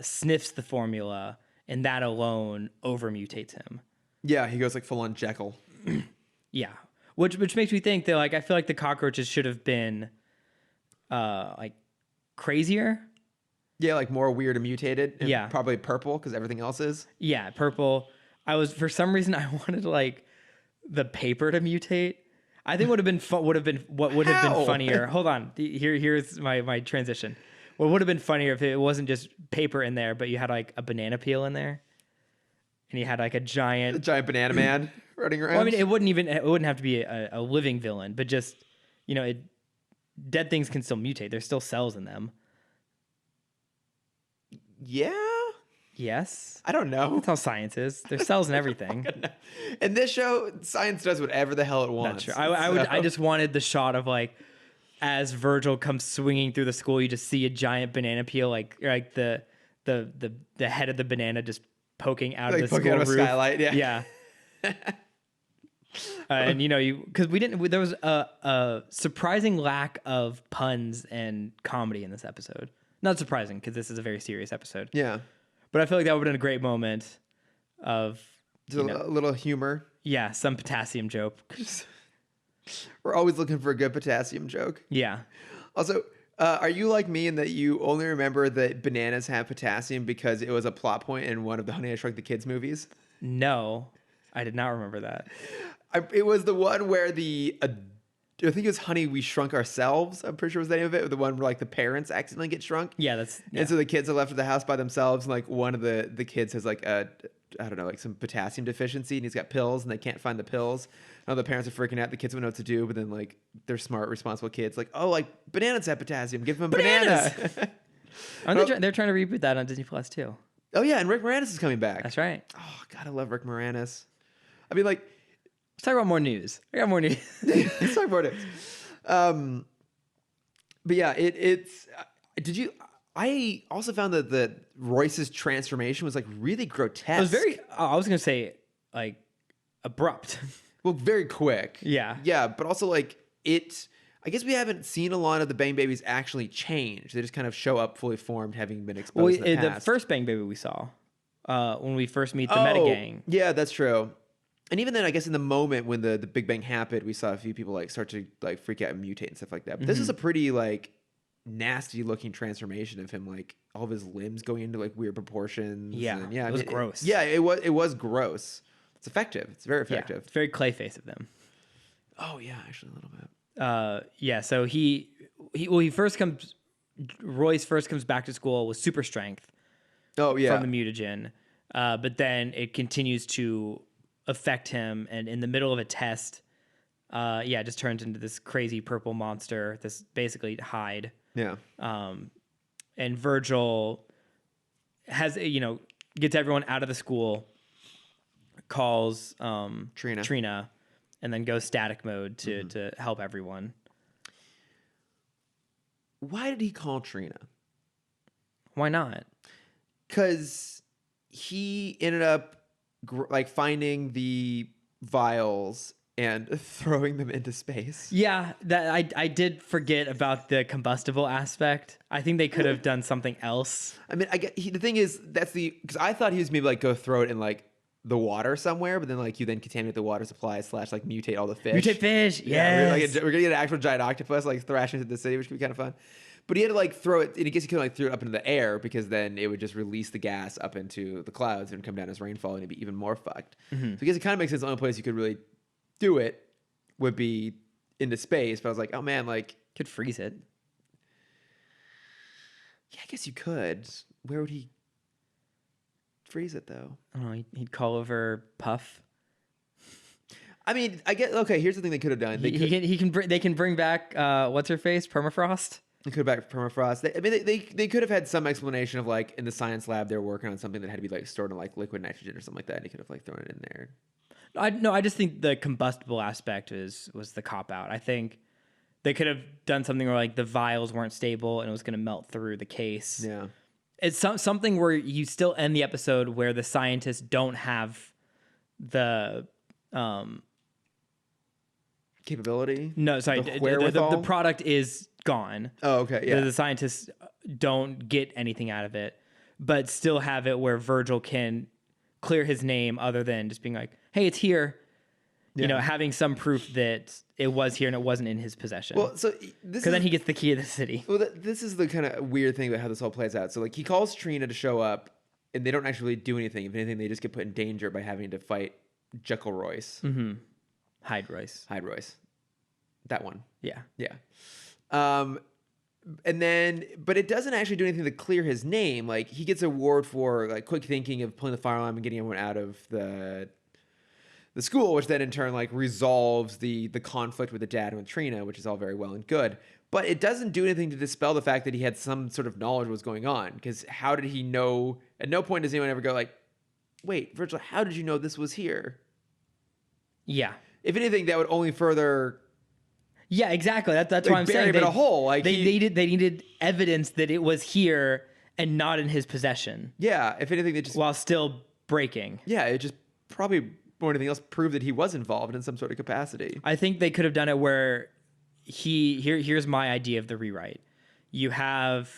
sniffs the formula, and that alone overmutates him. Yeah, he goes like full on Jekyll. Yeah. Which makes me think that like I feel like the cockroaches should have been like crazier. Yeah, like more weird and mutated. And yeah. Probably purple because everything else is. Yeah, purple. For some reason I wanted like the paper to mutate. I think what would have been funnier. Hold on. Here's my transition. What would have been funnier if it wasn't just paper in there, but you had like a banana peel in there. And you had like a giant banana man running around. Well, I mean, it wouldn't have to be a living villain, but just, dead things can still mutate. There's still cells in them. Yeah. Yes. I don't know. That's how science is. There's cells in everything. In this show, science does whatever the hell it wants. That's true. I just wanted the shot of like, as Virgil comes swinging through the school, you just see a giant banana peel, like the head of the banana just poking out of the school roof. Skylight. Yeah. And because there was a surprising lack of puns and comedy in this episode. Not surprising because this is a very serious episode. Yeah. But I feel like that would have been a great moment of a little humor. Yeah, some potassium joke. We're always looking for a good potassium joke. Yeah. Also, are you like me in that you only remember that bananas have potassium because it was a plot point in one of the Honey, I Shrunk the Kids movies? No, I did not remember that. It was the one where I think it was Honey, We Shrunk Ourselves. I'm pretty sure was the name of it. The one where like the parents accidentally get shrunk. Yeah, And so the kids are left at the house by themselves. And like one of the kids has like like some potassium deficiency, and he's got pills, and they can't find the pills. All the parents are freaking out. The kids don't know what to do, but then like they're smart, responsible kids. Like, oh, like bananas have potassium. Give them bananas. They're trying to reboot that on Disney Plus too. Oh yeah, and Rick Moranis is coming back. That's right. Oh God, I love Rick Moranis. I mean, like, let's talk about more news. I got more news. Let's talk more news. But yeah, it's. Did you? I also found that Royce's transformation was like really grotesque. It was very. I was gonna say like abrupt. Well, very quick. Yeah. Yeah, but also like it. I guess we haven't seen a lot of the Bang Babies actually change. They just kind of show up fully formed, having been exposed in the past. The first Bang Baby we saw when we first meet the Meta Gang. Yeah, that's true. And even then, I guess in the moment when the Big Bang happened, we saw a few people like start to like freak out and mutate and stuff like that. But this is a pretty like nasty looking transformation of him, like all of his limbs going into like weird proportions. Yeah, and, yeah, it was gross. It was gross. It's effective. It's very effective. Yeah, it's very Clayface of them. Oh yeah, actually a little bit. Yeah. So Royce first comes back to school with super strength. Oh yeah. From the mutagen, but then it continues to affect him, and in the middle of a test, it just turns into this crazy purple monster. This basically Hyde. Yeah. And Virgil has gets everyone out of the school, calls Trina, and then goes static mode to help everyone. Why did he call Trina? Why not? Because he ended up finding the vials and throwing them into space. Yeah, that I did forget about the combustible aspect. I think they could have done something else. I mean, the thing is, because I thought he was maybe go throw it in the water somewhere, but then you then contaminate the water supply / mutate all the fish. Mutate fish, yeah. We're gonna get an actual giant octopus thrashing into the city, which could be kind of fun. But he had to throw it, and I guess he could throw it up into the air because then it would just release the gas up into the clouds and come down as rainfall, and it'd be even more fucked. Mm-hmm. So I guess it kind of makes sense. The only place you could really do it would be into space. But I was like, oh man, could freeze it. Yeah, I guess you could. Where would he freeze it though? I don't know. He'd call over Puff. I mean, I guess okay. Here's the thing they could have done. They can bring back what's her face, Permafrost. They could have back permafrost. They could have had some explanation of in the science lab they were working on something that had to be stored in liquid nitrogen or something like that. And they could have thrown it in there. I just think the combustible aspect was the cop out. I think they could have done something where the vials weren't stable and it was going to melt through the case. Yeah, it's something where you still end the episode where the scientists don't have the capability. No, sorry, the product is gone. Oh, okay, yeah. The scientists don't get anything out of it, but still have it where Virgil can clear his name other than just being hey, it's here. Yeah. Having some proof that it was here and it wasn't in his possession. Well, so because then he gets the key of the city. Well, this is the kind of weird thing about how this all plays out. So he calls Trina to show up, and they don't actually do anything. If anything, they just get put in danger by having to fight Jekyll Royce. Mm-hmm. Hyde Royce. That one. Yeah. Yeah. And then, but it doesn't actually do anything to clear his name. He gets an award for quick thinking of pulling the fire alarm and getting everyone out of the school, which then in turn resolves the conflict with the dad and with Trina, which is all very well and good. But it doesn't do anything to dispel the fact that he had some sort of knowledge of what's going on. Because how did he know? At no point does anyone ever go wait, Virgil, how did you know this was here? Yeah. If anything, that would only further. Yeah, exactly. That's why I'm saying they, a hole. They needed evidence that it was here and not in his possession. Yeah, if anything, they just while still breaking. Yeah, it just probably more than anything else proved that he was involved in some sort of capacity. I think they could have done it where here's my idea of the rewrite. You have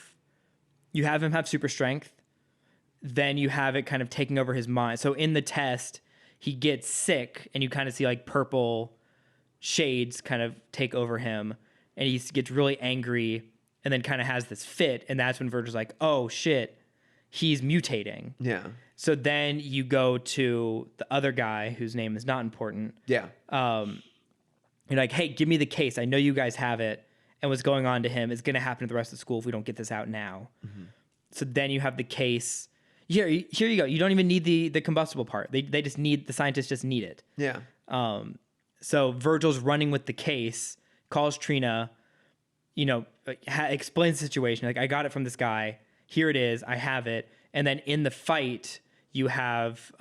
him have super strength, then you have it kind of taking over his mind. So in the test, he gets sick, and you kind of see purple shades kind of take over him, and he gets really angry and then kind of has this fit, and that's when Virgil's oh shit, he's mutating. Yeah. So then you go to the other guy whose name is not important. Yeah. You're hey, give me the case. I know you guys have it, and what's going on to him is going to happen to the rest of the school if we don't get this out now. Mm-hmm. So then you have the case. Here you go. You don't even need the combustible part. They just need, the scientists just need it. Yeah. So Virgil's running with the case, calls Trina, explains the situation. I got it from this guy. Here it is. I have it. And then in the fight, you have,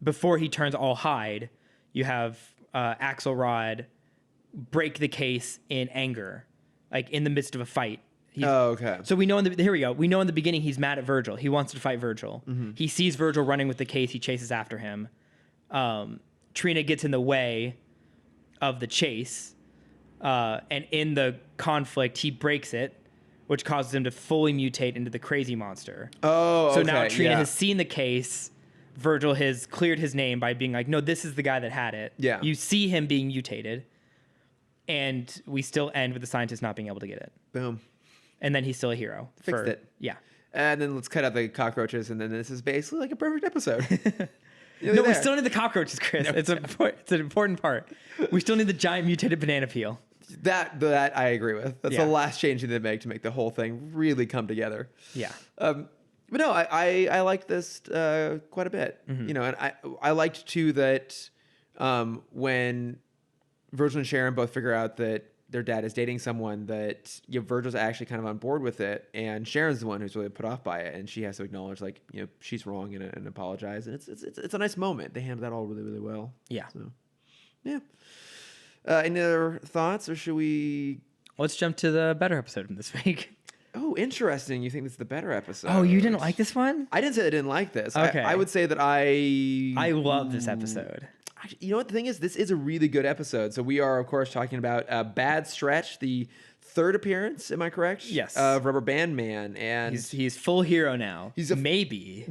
before he turns all Hyde, you have Axelrod break the case in anger, in the midst of a fight. Okay. So we know here we go. We know in the beginning he's mad at Virgil. He wants to fight Virgil. Mm-hmm. He sees Virgil running with the case. He chases after him. Trina gets in the way of the chase, and in the conflict, he breaks it, which causes him to fully mutate into the crazy monster. Oh, okay. So now Trina has seen the case. Virgil has cleared his name by being no, this is the guy that had it. Yeah. You see him being mutated, and we still end with the scientist not being able to get it. Boom. And then he's still a hero. Fixed it. Yeah. And then let's cut out the cockroaches, and then this is basically a perfect episode. No, we still need the cockroaches, Chris. No, it's an important part. We still need the giant mutated banana peel. That I agree with. That's the last change they make to make the whole thing really come together. Yeah. But no, I liked this quite a bit. You know, and I liked too that when Virgil and Sharon both figure out that their dad is dating someone, that Virgil's actually kind of on board with it, and Sharon's the one who's really put off by it, and she has to acknowledge she's wrong and apologize, and it's a nice moment. They handled that all really, really well. Yeah. So, yeah. Any other thoughts, or should we? Let's jump to the better episode from this week. Oh, interesting. You think this is the better episode? Oh, you didn't like this one? I didn't say I didn't like this. Okay. I would say that I love this episode. You know what the thing is? This is a really good episode. So we are, of course, talking about Bad Stretch, the third appearance. Am I correct? Yes. Of Rubberband Man, and he's full hero now. He's maybe.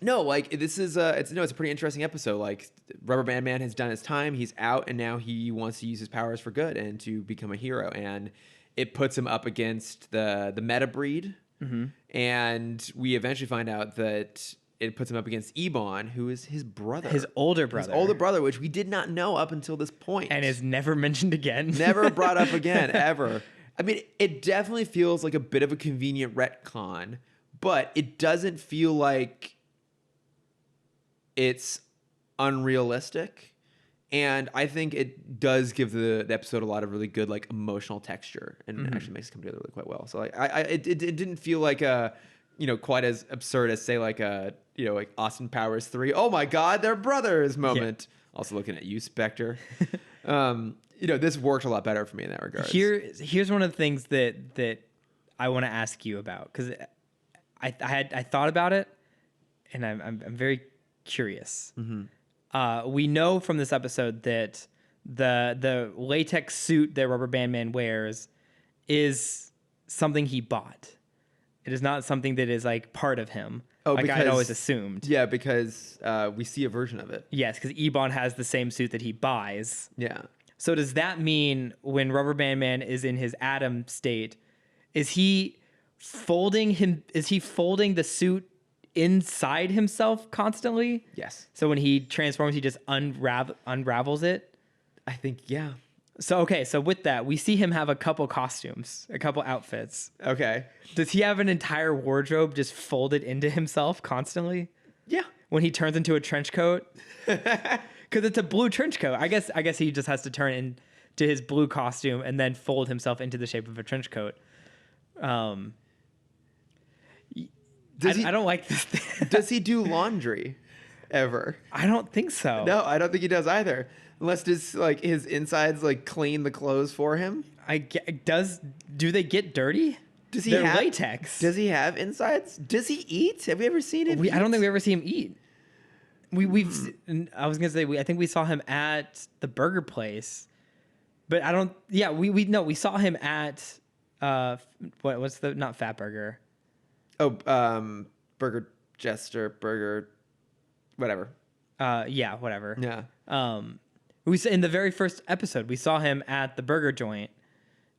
No, like this is it's a pretty interesting episode. Like Rubberband Man has done his time. He's out, and now he wants to use his powers for good and to become a hero. And it puts him up against the meta breed, and we eventually find out that it puts him up against Ebon, who is his brother. His older brother, which we did not know up until this point. And is never mentioned again. Never brought up again, ever. I mean, it definitely feels like a bit of a convenient retcon, but it doesn't feel like it's unrealistic. And I think it does give the episode a lot of really good, like, emotional texture, and actually makes it come together really quite well. So, like, it didn't feel like a, quite as absurd as, say, like a, like Austin Powers 3. Oh my God, they're brothers moment. Yeah. Also looking at you, Spectre. This worked a lot better for me in that regard. Here's one of the things that I want to ask you about, because I thought about it, and I'm very curious. We know from this episode that the latex suit that Rubberband Man wears is something he bought. It is not something that is like part of him. Oh, like I'd always assumed. Yeah, because we see a version of it. Yes, because Ebon has the same suit that he buys. Yeah. So does that mean when Rubberband Man is in his Atom state, is he folding the suit inside himself constantly? Yes. So when he transforms, he just unravels it? I think, yeah. So, okay, so with that, we see him have a couple costumes, a couple outfits. Okay. Does he have an entire wardrobe just folded into himself constantly? Yeah. When he turns into a trench coat? Because it's a blue trench coat. I guess he just has to turn into his blue costume and then fold himself into the shape of a trench coat. I don't like this thing. Does he do laundry ever? I don't think so. No, I don't think he does either. Unless his insides like clean the clothes for him. Do they get dirty? Does he They're have latex? Does he have insides? Does he eat? Have we ever seen him? I don't think we ever see him eat. I was gonna say I think we saw him at the burger place, but I don't. Yeah, we saw him at what's the not Fat Burger? Oh, Burger Jester, Burger, whatever. Yeah, whatever. Yeah. In the very first episode, we saw him at the burger joint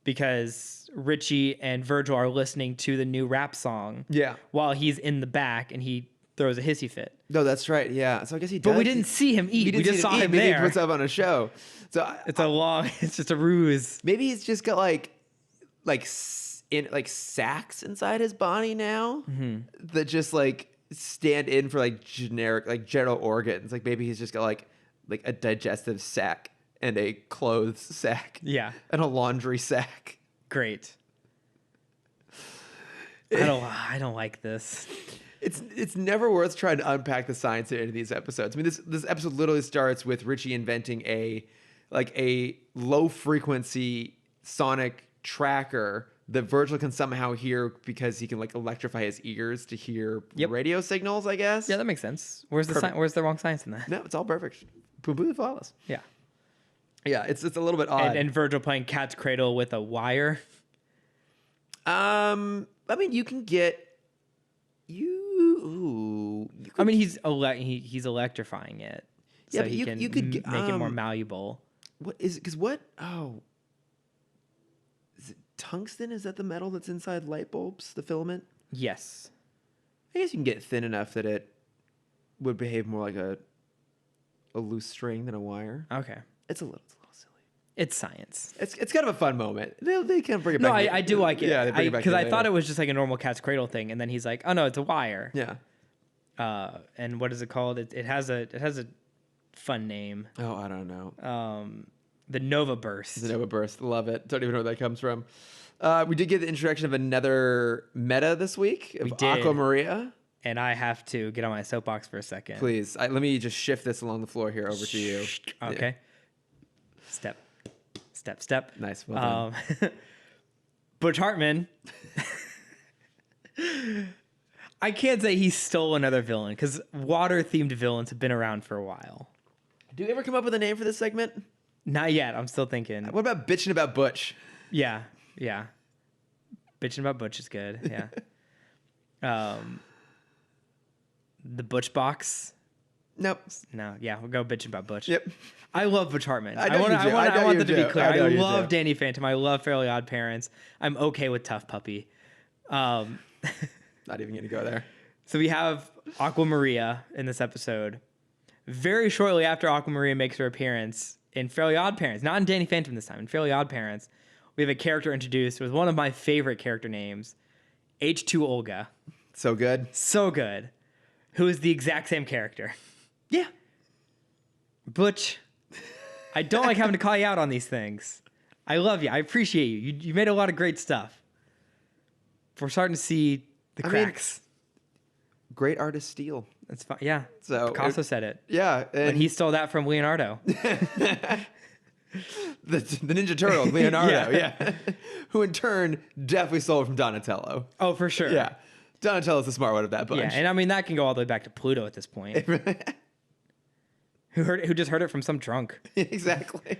because Richie and Virgil are listening to the new rap song. Yeah. While he's in the back and he throws a hissy fit. No, that's right. Yeah. So I guess he does. But we didn't see him eat. We just saw him there. Maybe he puts up on a show. So it's just a ruse. Maybe he's just got like sacks inside his body now that just like stand in for like generic like general organs. Like maybe he's just got like a digestive sac and a clothes sac. Yeah. And a laundry sac. Great. I don't like this. It's never worth trying to unpack the science in any of these episodes. I mean, this episode literally starts with Richie inventing a low frequency sonic tracker that Virgil can somehow hear because he can like electrify his ears to hear radio signals, I guess. Yeah, that makes sense. Where's the wrong science in that? No, it's all perfect. Completely flawless. Yeah. Yeah, it's a little bit odd. And Virgil playing cat's cradle with a wire. I mean, you can get I mean, he's electrifying it, so yeah, he can make it more malleable. What is it? Because what? Oh, is it tungsten? Is that the metal that's inside light bulbs? The filament? Yes. I guess you can get it thin enough that it would behave more like a loose string than a wire. Okay. It's a little silly. It's science. It's kind of a fun moment. They can bring it No, back. I do like it. Yeah, they bring it back because I later. thought it was just like a normal cat's cradle thing, and then he's like, "Oh no, it's a wire." Yeah. And what is it called? It has a fun name. Oh, I don't know. The Nova Burst. The Nova Burst. Love it. Don't even know where that comes from. We did get the introduction of another meta this week. We of did. Aqua Maria. And I have to get on my soapbox for a second. Please. Let me just shift this along the floor here over to you. Okay. Yeah. Step. Nice. Well done. Butch Hartman. I can't say he stole another villain because water-themed villains have been around for a while. Do you ever come up with a name for this segment? Not yet. I'm still thinking. What about bitching about Butch? Yeah. Bitching about Butch is good. Yeah. The Butch box. Nope. No. Yeah, we'll go bitching about Butch. Yep. I love Butch Hartman. I want that to be clear. I love do. Danny Phantom. I love Fairly Odd Parents. I'm okay with Tough Puppy. Not even going to go there. So we have Aqua Maria in this episode. Very shortly after Aqua Maria makes her appearance in Fairly Odd Parents, not in Danny Phantom this time, in Fairly Odd Parents, we have a character introduced with one of my favorite character names, H2 Olga. So good. So good. Who is the exact same character. Yeah. Butch, I don't like having to call you out on these things. I love you. I appreciate you. You made a lot of great stuff. We're starting to see the cracks. Great artist steal. That's fine. Yeah. So Picasso said it. Yeah. But he stole that from Leonardo. the Ninja Turtle, Leonardo, yeah. Who in turn definitely stole it from Donatello. Oh, for sure. Yeah. Donatello's the smart one of that bunch. Yeah, and I mean that can go all the way back to Pluto at this point. Who just heard it from some drunk. Exactly.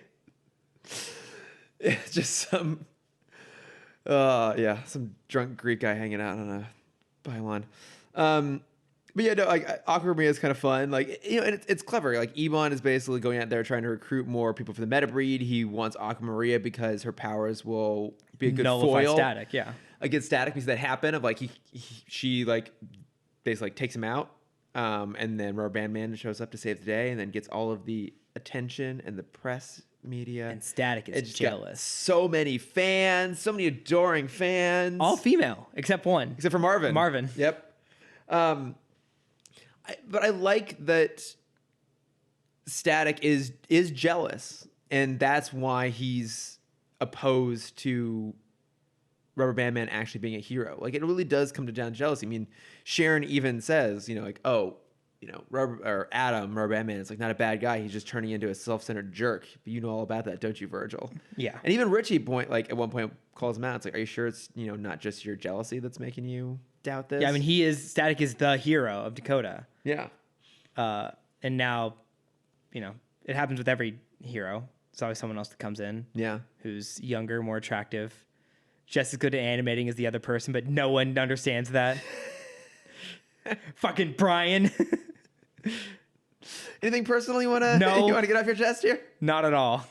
It's just some some drunk Greek guy hanging out on a pylon. But yeah, no, like Aqua Maria is kind of fun. Like, you know, and it's clever. Like Ebon is basically going out there trying to recruit more people for the meta breed. He wants Aqua Maria because her powers will be a good foil Static, yeah. against Static, because that happened of like she like basically like takes him out, and then Rubberband Man shows up to save the day, and then gets all of the attention and the press media. And Static is jealous. So many fans, so many adoring fans, all female except one, except for Marvin. Yep. But I like that Static is jealous, and that's why he's opposed to Rubberband Man actually being a hero. Like, it really does come down to jealousy. I mean, Sharon even says, you know, like, oh, you know, Adam, Rubberband Man, is like not a bad guy. He's just turning into a self-centered jerk. But you know all about that, don't you, Virgil? Yeah. And even Richie at one point calls him out. It's like, are you sure it's, you know, not just your jealousy that's making you doubt this? Yeah, I mean, Static is the hero of Dakota. Yeah. And now, you know, it happens with every hero. There's always someone else that comes in. Yeah. Who's younger, more attractive, just as good at animating as the other person, but no one understands that. Fucking Brian. Anything personal you want to get off your chest here? Not at all.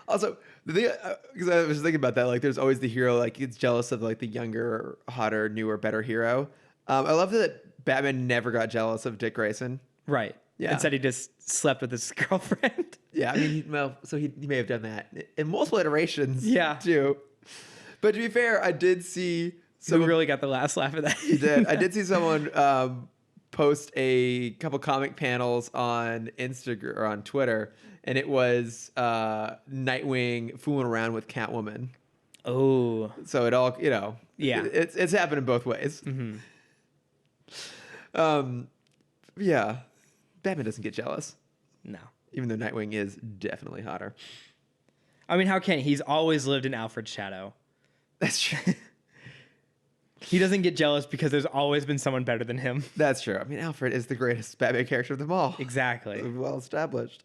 Also, the thing, because I was thinking about that, like, there's always the hero, like, it's jealous of, like, the younger, hotter, newer, better hero. I love that Batman never got jealous of Dick Grayson. Right. Yeah. Instead, he just slept with his girlfriend. Yeah, I mean, he may have done that in multiple iterations. Yeah. Too. But to be fair, I did see someone really got the last laugh of that. He did. I did see someone post a couple comic panels on Instagram or on Twitter, and it was Nightwing fooling around with Catwoman. Oh. So it all, you know, yeah, it's happened in both ways. Mm-hmm. Yeah, Batman doesn't get jealous. No. Even though Nightwing is definitely hotter. I mean, how can he? He's always lived in Alfred's shadow. That's true. He doesn't get jealous because there's always been someone better than him. That's true. I mean, Alfred is the greatest Batman character of them all. Exactly. Well established.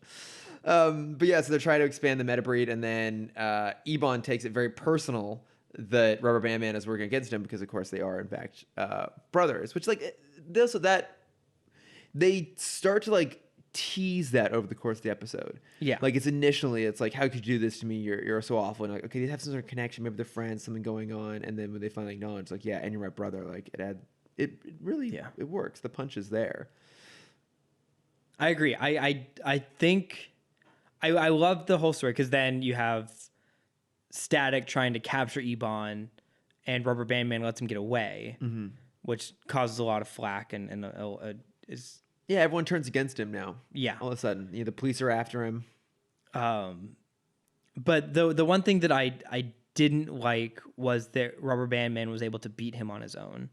But yeah, so they're trying to expand the meta breed, and then Ebon takes it very personal that Rubberband Man is working against him because, of course, they are, in fact, brothers. Which, like, also that they start to, like, tease that over the course of the episode. Yeah. Like, it's like, how could you do this to me? You're so awful. And like, okay, they have some sort of connection. Maybe they're friends, something going on. And then when they finally acknowledge, it's like, yeah, and you're my brother. Like, it really, it works. The punch is there. I agree. I think I love the whole story because then you have Static trying to capture Ebon, and Rubberband Man lets him get away, which causes a lot of flack and is Yeah, everyone turns against him now. Yeah. All of a sudden, the police are after him. But the one thing that I didn't like was that Rubberband Man was able to beat him on his own.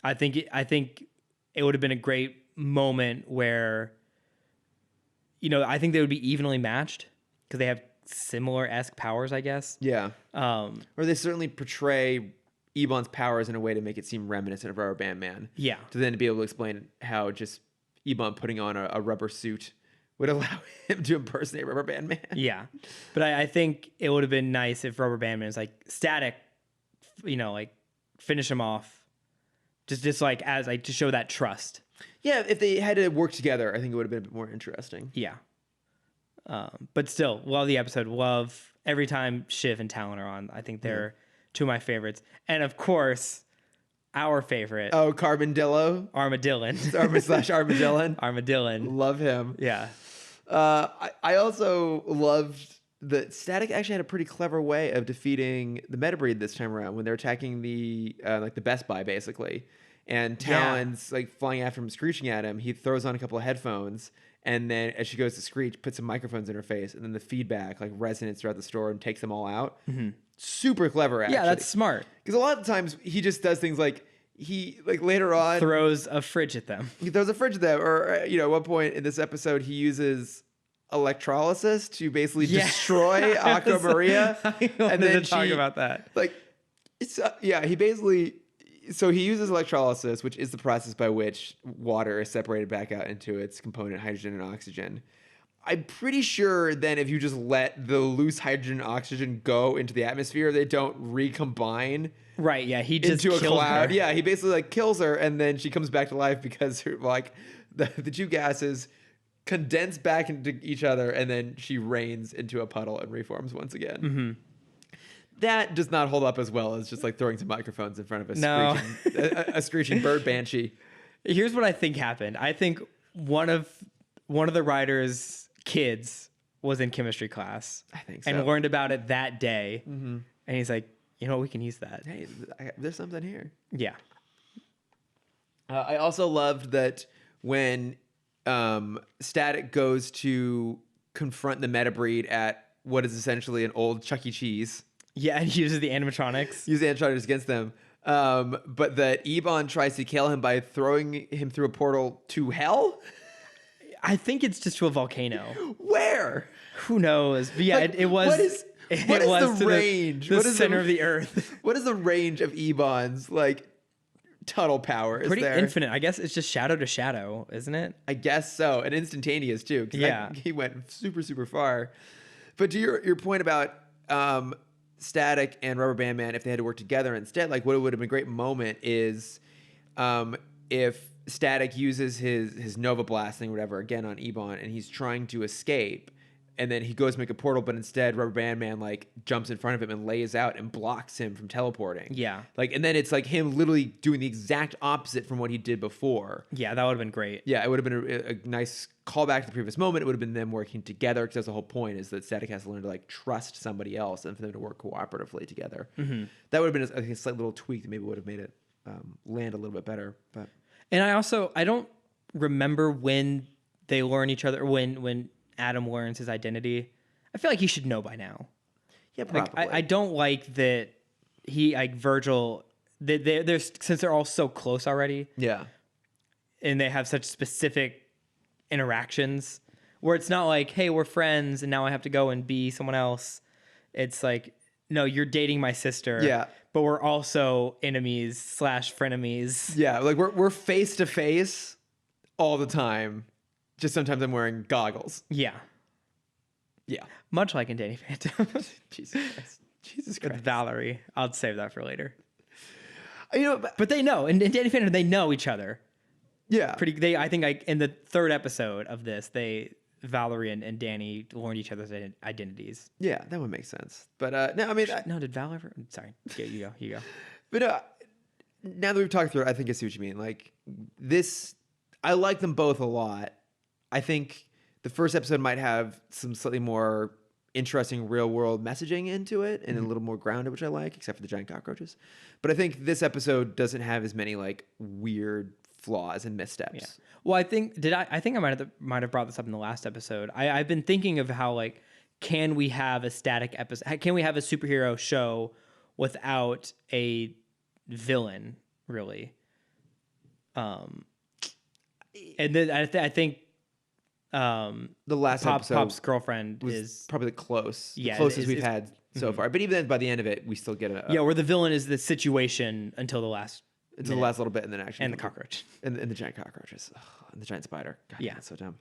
I think it would have been a great moment where, I think they would be evenly matched because they have similar-esque powers, I guess. Yeah. Or they certainly portray Ebon's powers in a way to make it seem reminiscent of Rubberband Man. Yeah. To then be able to explain how just Ebon putting on a rubber suit would allow him to impersonate Rubberband Man. Yeah. But I think it would have been nice if Rubberband Man was like Static, finish him off. Just like to show that trust. Yeah, if they had to work together, I think it would have been a bit more interesting. Yeah. But still, love the episode. Love every time Shiv and Talon are on. I think they're two of my favorites. And of course, our favorite. Oh, Carbondillo? Armadillon. /Armadillon. Armadillon. Love him. Yeah. I also loved that Static actually had a pretty clever way of defeating the Metabreed this time around when they're attacking the Best Buy, basically. And Talon's flying after him, screeching at him. He throws on a couple of headphones, and then as she goes to screech, puts some microphones in her face, and then the feedback resonates throughout the store and takes them all out. Mm-hmm. Super clever, actually. Yeah, that's smart. Because a lot of times he just does things he later on throws a fridge at them. He throws a fridge at them, or at one point in this episode he uses electrolysis to basically destroy Aqua Maria. And then talk about that. He basically. So he uses electrolysis, which is the process by which water is separated back out into its component, hydrogen and oxygen. I'm pretty sure then if you just let the loose hydrogen and oxygen go into the atmosphere, they don't recombine. Right, yeah, he just into a cloud. Her. Yeah, he basically kills her, and then she comes back to life because the two gases condense back into each other, and then she rains into a puddle and reforms once again. Mm-hmm. That does not hold up as well as just throwing some microphones in front of a screeching bird banshee. Here's what I think happened. I think one of the writers' kids was in chemistry class. I think so. And learned about it that day. Mm-hmm. And he's like, we can use that. Hey, there's something here. Yeah. I also loved that when Static goes to confront the Metabreed at what is essentially an old Chuck E. Cheese. Yeah, and he uses the animatronics. Use the animatronics against them. But that Ebon tries to kill him by throwing him through a portal to hell? I think it's just to a volcano. Where? Who knows? But yeah, it was... What is the range? The center of the earth. What is the range of Ebon's, tunnel power? Pretty infinite. I guess it's just shadow to shadow, isn't it? I guess so. And instantaneous, too. Yeah. He went super, super far. But to your point about... Static and Rubberband Man, if they had to work together instead, what would have been a great moment is if Static uses his Nova Blast thing or whatever again on Ebon, and he's trying to escape, and then he goes to make a portal, but instead Rubberband Man jumps in front of him and lays out and blocks him from teleporting. Yeah. And then it's him literally doing the exact opposite from what he did before. Yeah, that would have been great. Yeah, it would have been a nice callback to the previous moment. It would have been them working together, because that's the whole point, is that Static has to learn to trust somebody else and for them to work cooperatively together. Mm-hmm. That would have been a slight little tweak that maybe would have made it land a little bit better. But and I don't remember when they learn each other, when Adam learns his identity. I feel like he should know by now. Yeah, probably. I don't like that Virgil, they're since they're all so close already. Yeah. And they have such specific interactions where it's not hey, we're friends and now I have to go and be someone else. It's no, you're dating my sister. Yeah. But we're also enemies / frenemies. Yeah, we're face to face all the time. Just sometimes I'm wearing goggles. Yeah. Yeah. Much like in Danny Phantom. Jesus Christ. With Valerie. I'll save that for later. But they know. In Danny Phantom, they know each other. Yeah. I think in the third episode of this, Valerie and Danny learned each other's identities. Yeah, that would make sense. But no, I mean... No, did Val ever? Sorry. You go. But now that we've talked through it, I think I see what you mean. This... I like them both a lot. I think the first episode might have some slightly more interesting real world messaging into it and a little more grounded, which I like, except for the giant cockroaches. But I think this episode doesn't have as many like weird flaws and missteps. Yeah. Well, I think I might have brought this up in the last episode. I've been thinking of how like, can we have a static episode? Can we have a superhero show without a villain, really? And then I think the last episode, Pop's girlfriend was is probably the closest we've had so far. But even then, by the end of it, we still get where the villain is the situation until the last little bit, and then actually and the cockroach and the giant cockroaches and the giant spider. God, yeah, that's so dumb.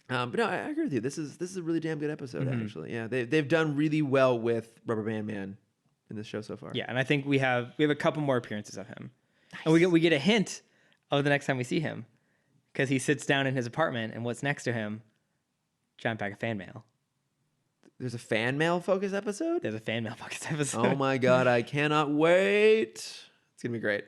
But no, I agree with you. This is a really damn good episode, actually. Yeah, they've done really well with Rubberband Man in this show so far. Yeah, and I think we have a couple more appearances of him, and we get a hint of the next time we see him, because he sits down in his apartment, and what's next to him? Giant bag of fan mail. There's a fan mail focus episode? There's a fan mail focus episode. Oh my God, I cannot wait. It's going to be great.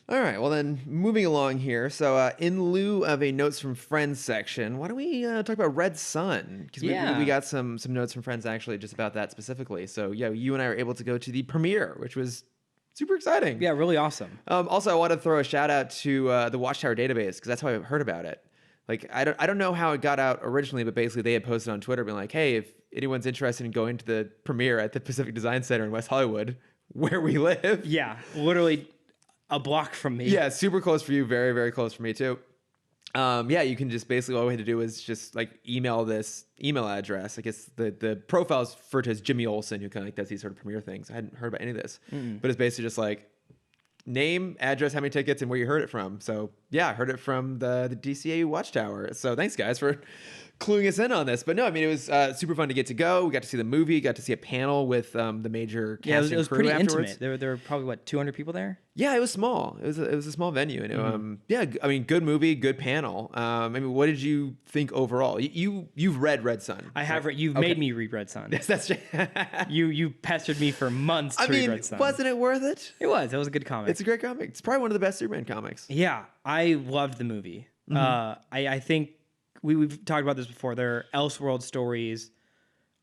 All right, well then, moving along here. So in lieu of a notes from friends section, why don't we talk about Red Sun? Because we got some notes from friends actually just about that specifically. So yeah, you and I were able to go to the premiere, which was super exciting. Yeah, really awesome. Also, I want to throw a shout out to the Watchtower database, because that's how I heard about it. Like, I don't know how it got out originally, but basically they had posted on Twitter being like, hey, if anyone's interested in going to the premiere at the Pacific Design Center in West Hollywood, where we live. Yeah, literally a block from me. Yeah, super close for you. Very, very close for me too. Yeah, you can just basically, all we had to do is just like email this email address. I guess the profile's referred to as Jimmy Olsen, who kind of like does these sort of premiere things. I hadn't heard about any of this, but it's basically just like name, address, how many tickets, and where you heard it from. So yeah, I heard it from the DCA Watchtower. So thanks guys for cluing us in on this. But no, I mean, it was super fun to get to go. We got to see the movie, got to see a panel with the major cast it was crew pretty afterwards. intimate. There were probably 200 people there. Yeah, it was small. It was a small venue, and yeah, I mean, good movie, good panel. I mean, what did you think overall? You've read Red Sun. I have read. You've made me read Red Sun. Yes, that's you pestered me for months to read Red Sun. Wasn't it worth it? It was. It was a good comic. It's a great comic. It's probably one of the best Superman comics. Yeah, I loved the movie. I think we've talked about this before. Their Elseworld stories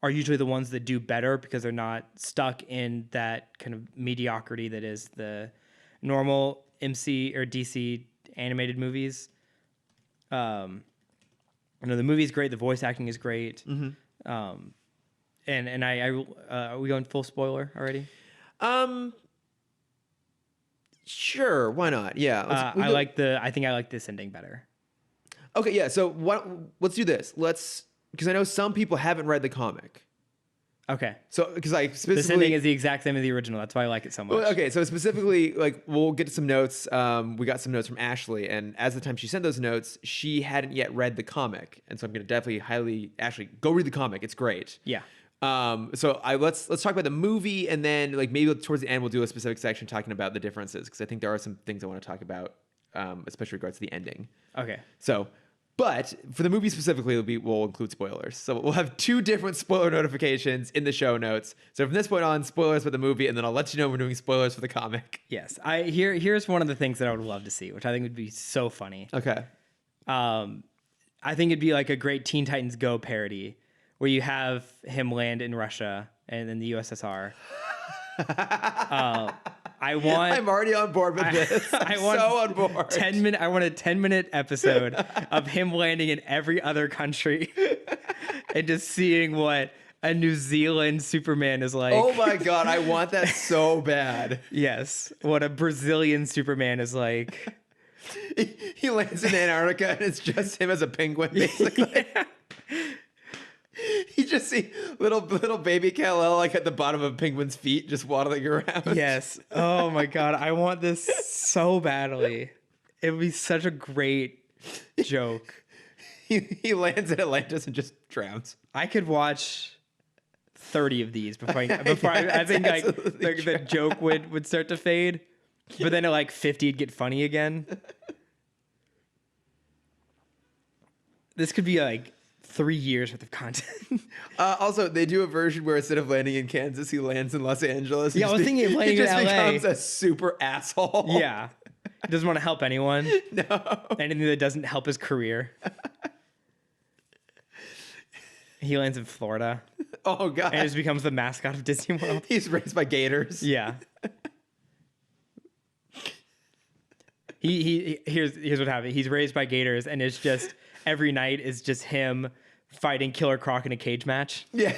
are usually the ones that do better because they're not stuck in that kind of mediocrity that is the normal MC or DC animated movies. The movie's great. The voice acting is great. And are we going full spoiler already? Sure, why not? Yeah, I think I like this ending better. Okay, yeah. So let's do this. Because I know some people haven't read the comic. Okay. So because I specifically, this ending is the exact same as the original. That's why I like it so much. Okay, so specifically, like we'll get to some notes. We got some notes from Ashley, and as the time she sent those notes, she hadn't yet read the comic, and so I'm going to definitely Ashley, go read the comic. It's great. Yeah. So let's talk about the movie, and then like maybe towards the end we'll do a specific section talking about the differences, because I think there are some things I want to talk about, especially regards to the ending. Okay. So, but for the movie specifically, we'll include spoilers. So we'll have 2 different spoiler notifications in the show notes. So from this point on, spoilers for the movie, and then I'll let you know we're doing spoilers for the comic. Yes. Here's one of the things that I would love to see, which I think would be so funny. Okay. I think it'd be like a great Teen Titans Go parody, where you have him land in Russia and in the USSR. I'm already on board with this. I'm so on board. I want a 10-minute episode of him landing in every other country and just seeing what a New Zealand Superman is like. Oh my God, I want that so bad. Yes, what a Brazilian Superman is like. He lands in Antarctica and it's just him as a penguin, basically. Yeah. You just see little baby Kal-El like at the bottom of a penguin's feet just waddling around. Yes. Oh my God. I want this so badly. It would be such a great joke. He lands in Atlantis and just drowns. I could watch 30 of these before I think like the joke would start to fade. But then at like 50 it'd get funny again. This could be like 3 years worth of content. Also, they do a version where instead of landing in Kansas, he lands in Los Angeles. Yeah, I was thinking of landing in LA. He just becomes a super asshole. Yeah. He doesn't want to help anyone. No. Anything that doesn't help his career. He lands in Florida. Oh god! And just becomes the mascot of Disney World. He's raised by gators. Yeah. Here's what happened. He's raised by gators, and it's just every night is just him fighting Killer Croc in a cage match. Yeah.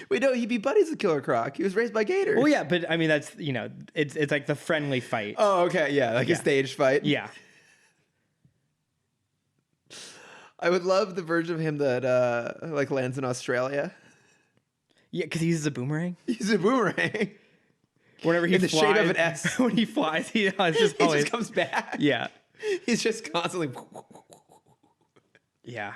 Wait, no, he'd be buddies with Killer Croc. He was raised by gators. Well, yeah, but I mean that's it's like the friendly fight. Oh, okay, yeah, like a staged fight. Yeah. I would love the version of him that like lands in Australia. Yeah, because he uses a boomerang. He's a boomerang. Whenever he in the flies, shape of an S. when he flies, he just comes back. Yeah. He's just constantly. Yeah.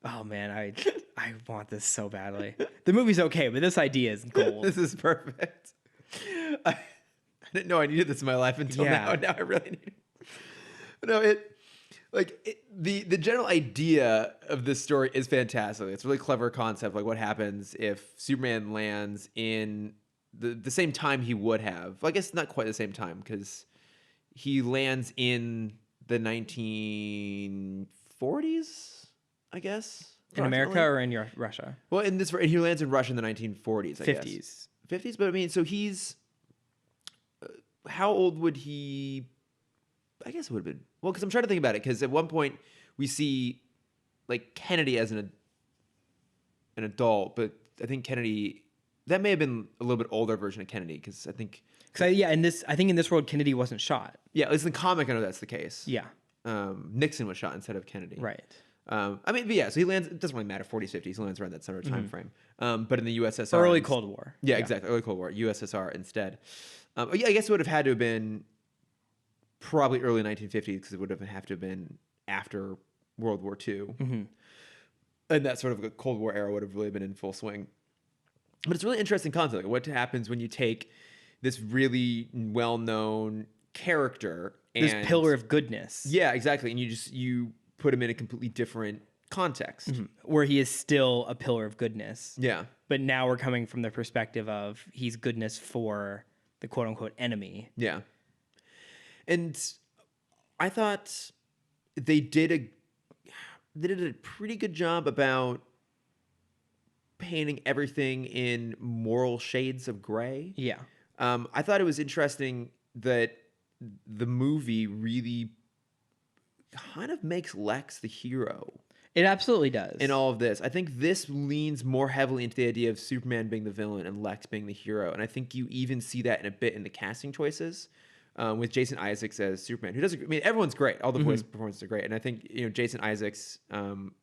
Oh man, I want this so badly. The movie's okay, but this idea is gold. This is perfect. I didn't know I needed this in my life until now. Now I really need it. No, the general idea of this story is fantastic. It's a really clever concept. Like what happens if Superman lands in the same time he would have. Well, I guess not quite the same time because he lands in the 1940s, I guess. In America or in Russia? Well, he lands in Russia in the 1940s, I 50s. guess. 50s? But I mean, so he's... how old would he... I guess it would have been... Well, because I'm trying to think about it, because at one point we see like Kennedy as an adult, but I think Kennedy... That may have been a little bit older version of Kennedy, because I think... I think in this world, Kennedy wasn't shot. Yeah, at least in the comic, I know that's the case. Yeah. Nixon was shot instead of Kennedy. Right. I mean, but yeah, so he lands... It doesn't really matter, 40s, 50s. He lands around that sort of time frame. But in the USSR... Early Cold War. Yeah, exactly. Early Cold War. USSR instead. Yeah, I guess it would have had to have been probably early 1950s, because it would have to have been after World War II. Mm-hmm. And that sort of a Cold War era would have really been in full swing. But it's a really interesting concept. Like what happens when you take this really well-known character and... This pillar of goodness. Yeah, exactly. And you put him in a completely different context. Mm-hmm. Where he is still a pillar of goodness. Yeah. But now we're coming from the perspective of he's goodness for the quote-unquote enemy. Yeah. And I thought they did a pretty good job about painting everything in moral shades of gray. Yeah. I thought it was interesting that the movie really kind of makes Lex the hero. It absolutely does. In all of this. I think this leans more heavily into the idea of Superman being the villain and Lex being the hero. And I think you even see that in a bit in the casting choices. With Jason Isaacs as Superman, who does, I mean, everyone's great. All the voice performances are great. And I think, Jason Isaacs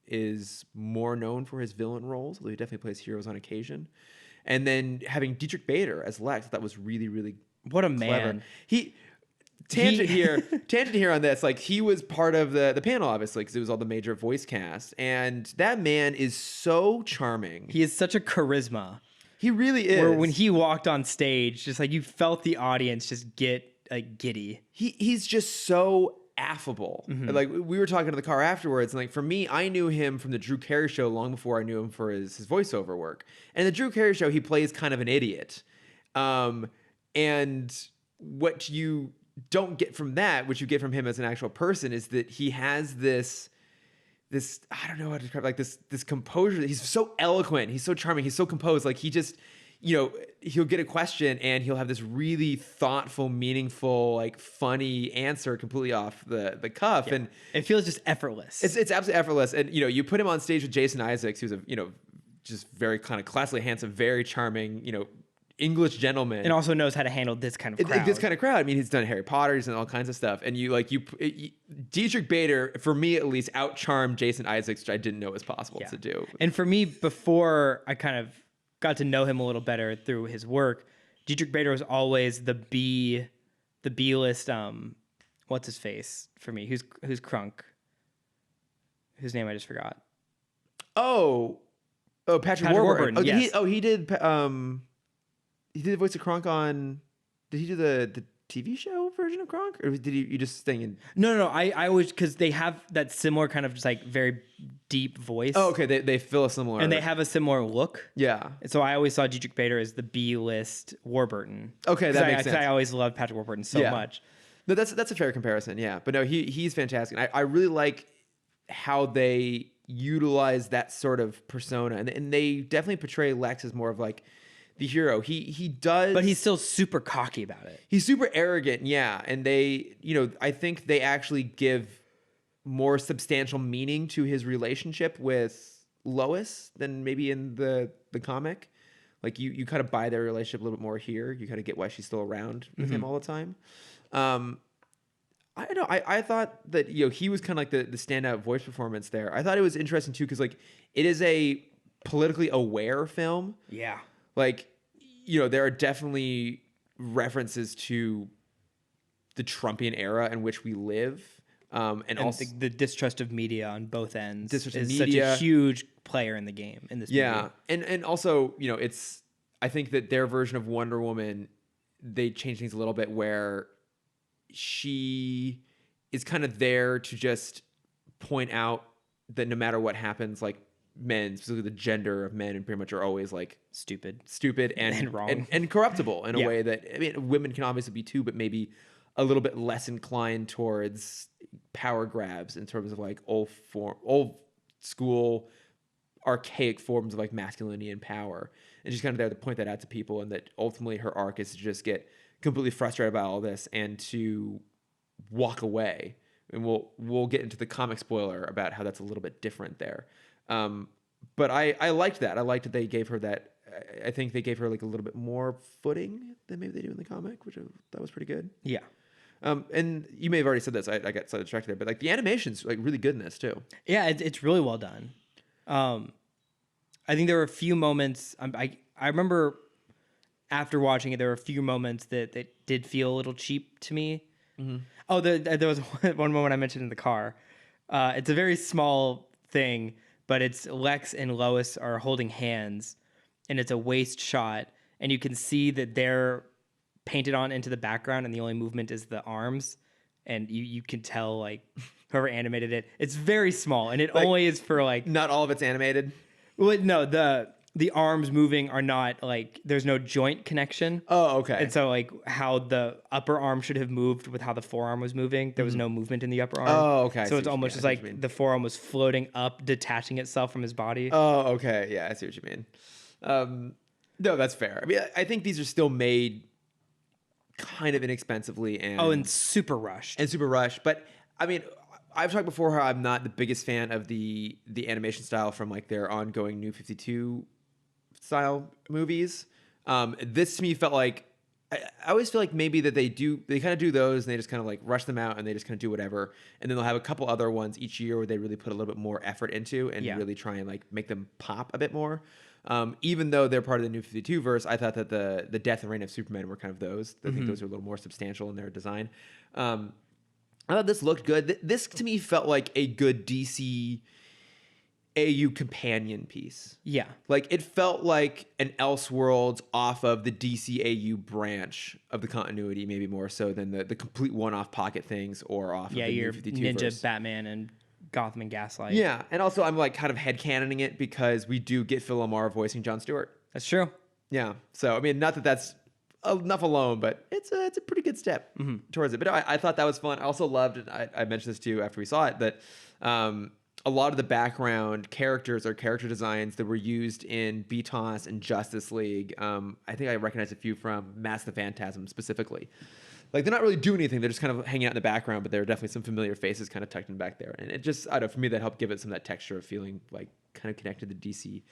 is more known for his villain roles, although he definitely plays heroes on occasion. And then having Dietrich Bader as Lex, that was really, really what a clever. man. Tangent here on this. Like, he was part of the panel, obviously, because it was all the major voice cast. And that man is so charming. He has such a charisma. He really is. Where when he walked on stage, just like you felt the audience just get like giddy. He's just so affable. Mm-hmm. Like we were talking to the car afterwards, and like for me, I knew him from the Drew Carey Show long before I knew him for his voiceover work. And the Drew Carey Show, he plays kind of an idiot. And what you don't get from that, what you get from him as an actual person, is that he has this I don't know how to describe, like this composure. He's so eloquent. He's so charming. He's so composed. Like he just, he'll get a question and he'll have this really thoughtful, meaningful, like funny answer completely off the cuff. Yeah. And it feels just effortless. It's absolutely effortless. And, you put him on stage with Jason Isaacs, who's just very kind of classically handsome, very charming, English gentleman. And also knows how to handle this kind of crowd. This kind of crowd. I mean, he's done Harry Potter, he's done all kinds of stuff. And Dietrich Bader, for me at least, out-charmed Jason Isaacs, which I didn't know was possible to do. And for me, before I kind of got to know him a little better through his work, Dietrich Bader was always the B-list, what's his face for me? Who's Krunk? Whose name I just forgot. Oh, Patrick Warburton. Oh, yes. He did the voice of Kronk on... Did he do the TV show version of Kronk? Or did you just sing in... No. I always... Because they have that similar kind of just like very deep voice. Oh, okay. They feel a similar... And they have a similar look. Yeah. So I always saw Dietrich Bader as the B-list Warburton. Okay, that makes sense. I always loved Patrick Warburton so much. No, that's a fair comparison, yeah. But no, he's fantastic. I really like how they utilize that sort of persona, and they definitely portray Lex as more of like the hero. He does, but he's still super cocky about it. He's super arrogant, yeah. And they, I think they actually give more substantial meaning to his relationship with Lois than maybe in the comic. Like you kind of buy their relationship a little bit more here. You kind of get why she's still around with him all the time. I don't know. I thought that he was kind of like the standout voice performance there. I thought it was interesting too because like it is a politically aware film. Yeah. Like there are definitely references to the Trumpian era in which we live, and also the distrust of media on both ends is such a huge player in the game in this movie. Yeah, and also it's I think that their version of Wonder Woman, they changed things a little bit where she is kind of there to just point out that no matter what happens, like men, specifically the gender of men, and pretty much are always like stupid and wrong and corruptible in a way that women can obviously be too, but maybe a little bit less inclined towards power grabs in terms of like old school archaic forms of like masculinity and power. And she's kind of there to point that out to people, and that ultimately her arc is to just get completely frustrated about all this and to walk away. And we'll get into the comic spoiler about how that's a little bit different there. But I liked that. I liked that they gave her that. I think they gave her like a little bit more footing than maybe they do in the comic, which that was pretty good. Yeah. And you may have already said this. I got slightly distracted there, but like the animation's like really good in this too. Yeah, it's really well done. I think there were a few moments. I remember after watching it, there were a few moments that did feel a little cheap to me. Mm-hmm. Oh, there was one moment I mentioned in the car. It's a very small thing, but it's Lex and Lois are holding hands, and it's a waist shot, and you can see that they're painted on into the background, and the only movement is the arms, and you can tell like whoever animated it. It's very small, and it only is for like not all of it's animated. Well, no, the arms moving are not like there's no joint connection. Oh, okay. And so like how the upper arm should have moved with how the forearm was moving, there was no movement in the upper arm. Oh, okay. So it's almost just like the forearm was floating up, detaching itself from his body. Oh, okay. Yeah, I see what you mean. No, that's fair. I mean, I think these are still made kind of inexpensively and super rushed. But I mean, I've talked before how I'm not the biggest fan of the animation style from like their ongoing New 52 style movies. This to me felt like I always feel like maybe that they kind of do those and they just kind of like rush them out and they just kind of do whatever, and then they'll have a couple other ones each year where they really put a little bit more effort into and really try and like make them pop a bit more. Even though they're part of the New 52 verse, I thought that the Death and Reign of Superman were kind of those. I think those are a little more substantial in their design. I thought this looked good. This to me felt like a good DC AU companion piece. Yeah. Like it felt like an Elseworlds off of the DC AU branch of the continuity, maybe more so than the complete one-off pocket things or off of the your New 52 Ninja, verse. Batman, and Gotham and Gaslight. Yeah, and also I'm like kind of headcanoning it because we do get Phil Lamar voicing Jon Stewart. That's true. Yeah. So I mean, not that that's enough alone, but it's a pretty good step towards it. But I thought that was fun. I also loved, and I mentioned this too after we saw it, that a lot of the background characters or character designs that were used in BTOS and Justice League, I think I recognized a few from Mask the Phantasm specifically. Like they're not really doing anything; they're just kind of hanging out in the background. But there are definitely some familiar faces kind of tucked in back there, and it just, I don't know, for me that helped give it some of that texture of feeling like kind of connected to DC.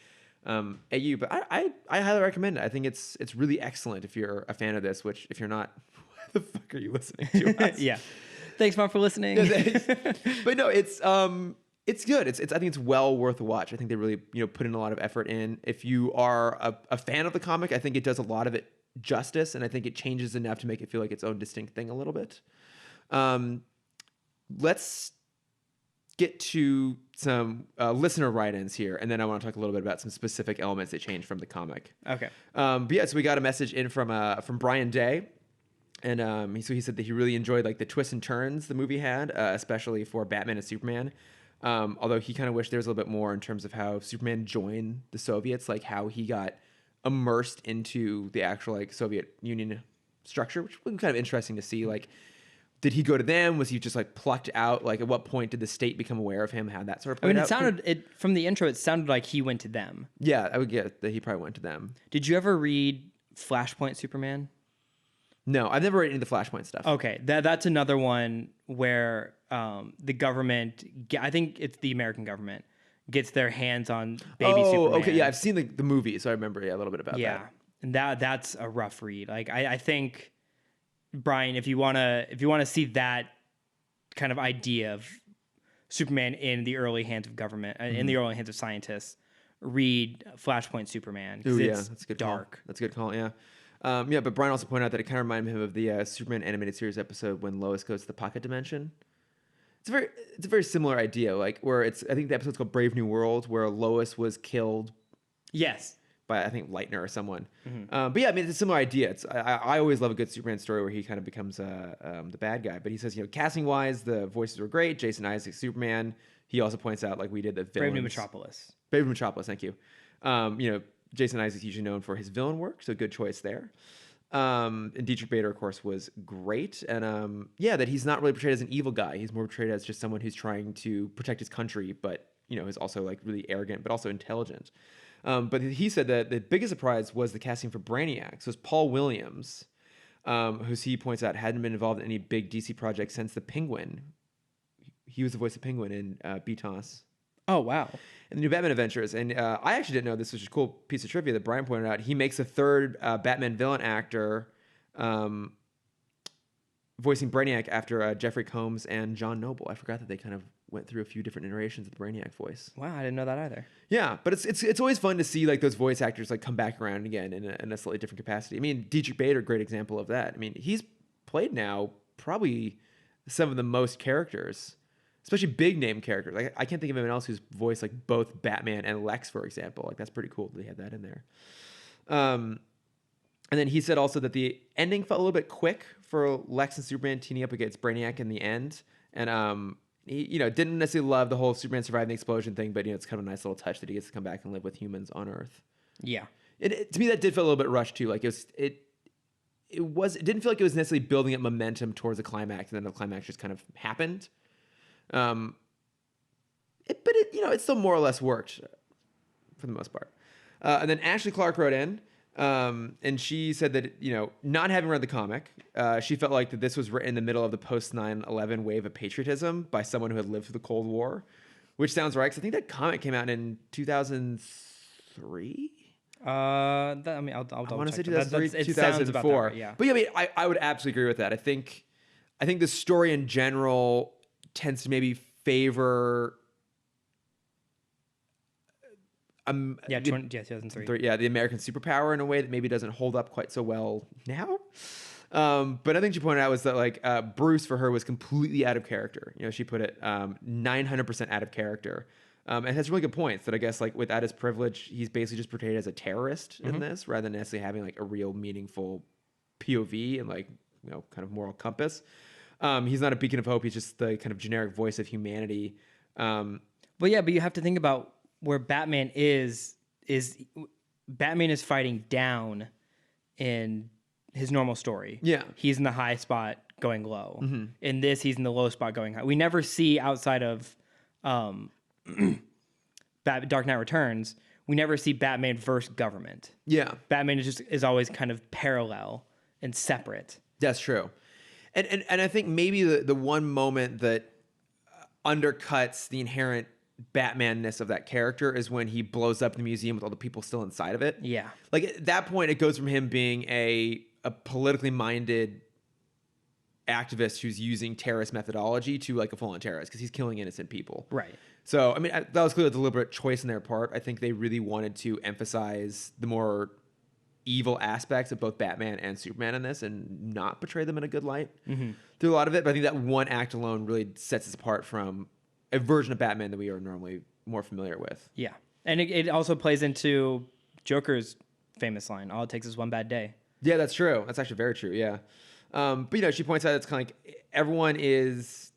AU, but I highly recommend it. I think it's really excellent if you're a fan of this, which if you're not, why the fuck are you listening to us? Yeah. Thanks, Mom, for listening. But no, it's good. I think it's well worth a watch. I think they really, put in a lot of effort in. If you are a fan of the comic, I think it does a lot of it justice, and I think it changes enough to make it feel like its own distinct thing a little bit. Let's get to some listener write-ins here, and then I want to talk a little bit about some specific elements that changed from the comic. Okay. But yeah, so we got a message in from Brian Day, and he said that he really enjoyed like the twists and turns the movie had, especially for Batman and Superman. Although he kind of wished there was a little bit more in terms of how Superman joined the Soviets, like how he got immersed into the actual like Soviet Union structure, which was kind of interesting to see. Like did he go to them? Was he just like plucked out? Like, at what point did the state become aware of him? How that sort of played out? From the intro, it sounded like he went to them. Yeah, I would get that he probably went to them. Did you ever read Flashpoint Superman? No, I've never read any of the Flashpoint stuff. Okay, that's another one where the government, I think it's the American government, gets their hands on baby Superman. Okay, yeah, I've seen the movie, so I remember a little bit about that. Yeah, and that's a rough read. Like, I think, Brian, if you wanna see that kind of idea of Superman in the early hands of government, in the early hands of scientists, read Flashpoint Superman. Oh yeah, that's a good dark. Call. That's a good call. Yeah. Yeah, but Brian also pointed out that it kind of reminded him of the Superman animated series episode when Lois goes to the pocket dimension. It's a very similar idea, like where I think the episode's called Brave New World, where Lois was killed. Yes. By I think Leitner or someone. But yeah, I mean, it's a similar idea. I always love a good Superman story where he kind of becomes the bad guy. But he says, casting wise, the voices were great. Jason Isaacs, Superman. He also points out, like we did, the villains. Brave New Metropolis. Brave New Metropolis. Thank you. Jason Isaacs usually known for his villain work, so good choice there. And Dietrich Bader, of course, was great. And that he's not really portrayed as an evil guy. He's more portrayed as just someone who's trying to protect his country, but is also like really arrogant, but also intelligent. But he said that the biggest surprise was the casting for Brainiac. So it's Paul Williams, who he points out hadn't been involved in any big DC project since the Penguin. He was the voice of Penguin in BTOS. Oh, wow. In the new Batman Adventures. And I actually didn't know this was a cool piece of trivia that Brian pointed out. He makes a third Batman villain actor voicing Brainiac after Jeffrey Combs and John Noble. I forgot that they kind of went through a few different iterations of the Brainiac voice. Wow, I didn't know that either. Yeah, but it's always fun to see like those voice actors like come back around again in a slightly different capacity. I mean, Dietrich Bader, great example of that. I mean, he's played now probably some of the most characters, especially big name characters. Like I can't think of anyone else who's voiced like both Batman and Lex, for example. Like that's pretty cool that they had that in there. And then he said also that the ending felt a little bit quick for Lex and Superman teaming up against Brainiac in the end. And he didn't necessarily love the whole Superman surviving the explosion thing, but it's kind of a nice little touch that he gets to come back and live with humans on Earth. Yeah. To me, that did feel a little bit rushed too. Like it didn't feel like it was necessarily building up momentum towards the climax, and then the climax just kind of happened. It still more or less worked for the most part. And then Ashley Clark wrote in, and she said that, not having read the comic, she felt like that this was written in the middle of the post 9/11 wave of patriotism by someone who had lived through the Cold War, which sounds right. Cause I think that comic came out in 2003. I'll want to say 2003, 2004. Right, yeah. But yeah, I mean, I would absolutely agree with that. I think the story in general tends to maybe favor 2003. Yeah, the American superpower in a way that maybe doesn't hold up quite so well now. But I think she pointed out was that like Bruce for her was completely out of character. She put it 900% out of character. And has really good points that I guess like without his privilege, he's basically just portrayed as a terrorist in this rather than necessarily having like a real meaningful POV and like, kind of moral compass. He's not a beacon of hope. He's just the kind of generic voice of humanity. But you have to think about where Batman is Batman is fighting down in his normal story. Yeah. He's in the high spot going low. Mm-hmm. In this, he's in the low spot going high. We never see outside of Dark Knight Returns, we never see Batman versus government. Yeah. Batman is always kind of parallel and separate. That's true. And I think maybe the one moment that undercuts the inherent Batman-ness of that character is when he blows up the museum with all the people still inside of it. Yeah. Like at that point, it goes from him being a politically minded activist who's using terrorist methodology to like a full-on terrorist because he's killing innocent people. Right. So, I mean, that was clearly a deliberate choice on their part. I think they really wanted to emphasize the more evil aspects of both Batman and Superman in this and not portray them in a good light through a lot of it. But I think that one act alone really sets us apart from a version of Batman that we are normally more familiar with. Yeah. And it also plays into Joker's famous line, all it takes is one bad day. Yeah, that's true. That's actually very true, yeah. But, she points out it's kind of like everyone is...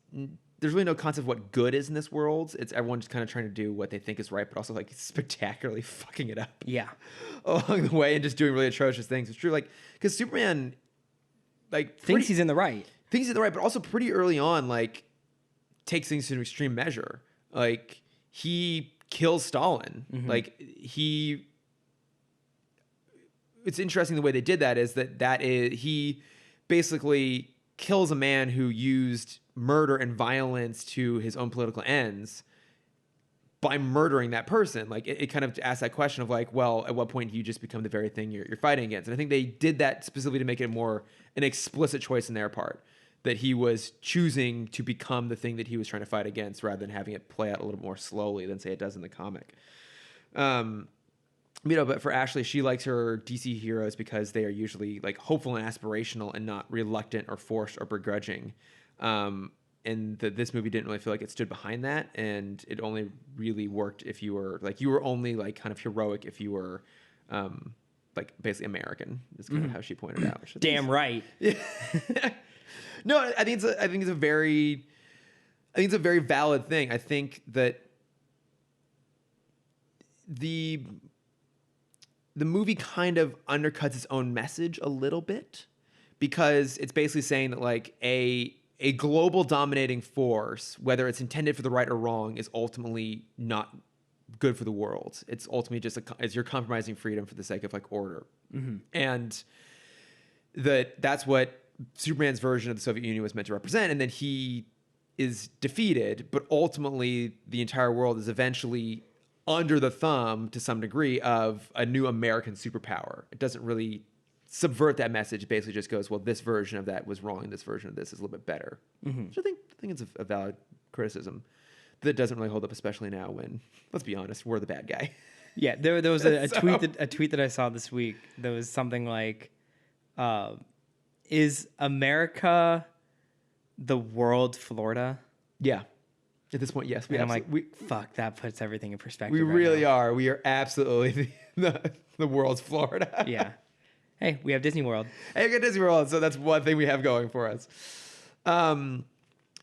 There's really no concept of what good is in this world. It's everyone just kind of trying to do what they think is right, but also like spectacularly fucking it up. Yeah. Along the way and just doing really atrocious things. It's true, like, because Superman... thinks he's in the right. things to the right, but also pretty early on, like takes things to an extreme measure. Like he kills Stalin. Like it's interesting the way they did that is he basically kills a man who used murder and violence to his own political ends by murdering that person. Like it kind of asks that question of like, well, at what point do you just become the very thing you're fighting against? And I think they did that specifically to make it more an explicit choice on their part, that he was choosing to become the thing that he was trying to fight against rather than having it play out a little more slowly than say it does in the comic. But for Ashley, she likes her DC heroes because they are usually like hopeful and aspirational and not reluctant or forced or begrudging. And this movie didn't really feel like it stood behind that, and it only really worked if you were only like kind of heroic if you were like basically American. Is kind of how she pointed out. Damn right. Yeah. No, I think it's a very valid thing. I think that the movie kind of undercuts its own message a little bit because it's basically saying that like a global dominating force, whether it's intended for the right or wrong, is ultimately not good for the world. It's ultimately just as you're compromising freedom for the sake of like order. And that's what Superman's version of the Soviet Union was meant to represent. And then he is defeated, but ultimately the entire world is eventually under the thumb to some degree of a new American superpower. It doesn't really subvert that message. It basically just goes, well, this version of that was wrong and this version of this is a little bit better. Which I think it's a valid criticism that doesn't really hold up, especially now when, let's be honest, we're the bad guy. Yeah, there was a tweet that I saw this week that was something like, is America the world Florida? Yeah. At this point, yes. I'm like, fuck, that puts everything in perspective. We really are. We are absolutely the world's Florida. Yeah. Hey, we have Disney World. Hey, we got Disney World, so that's one thing we have going for us.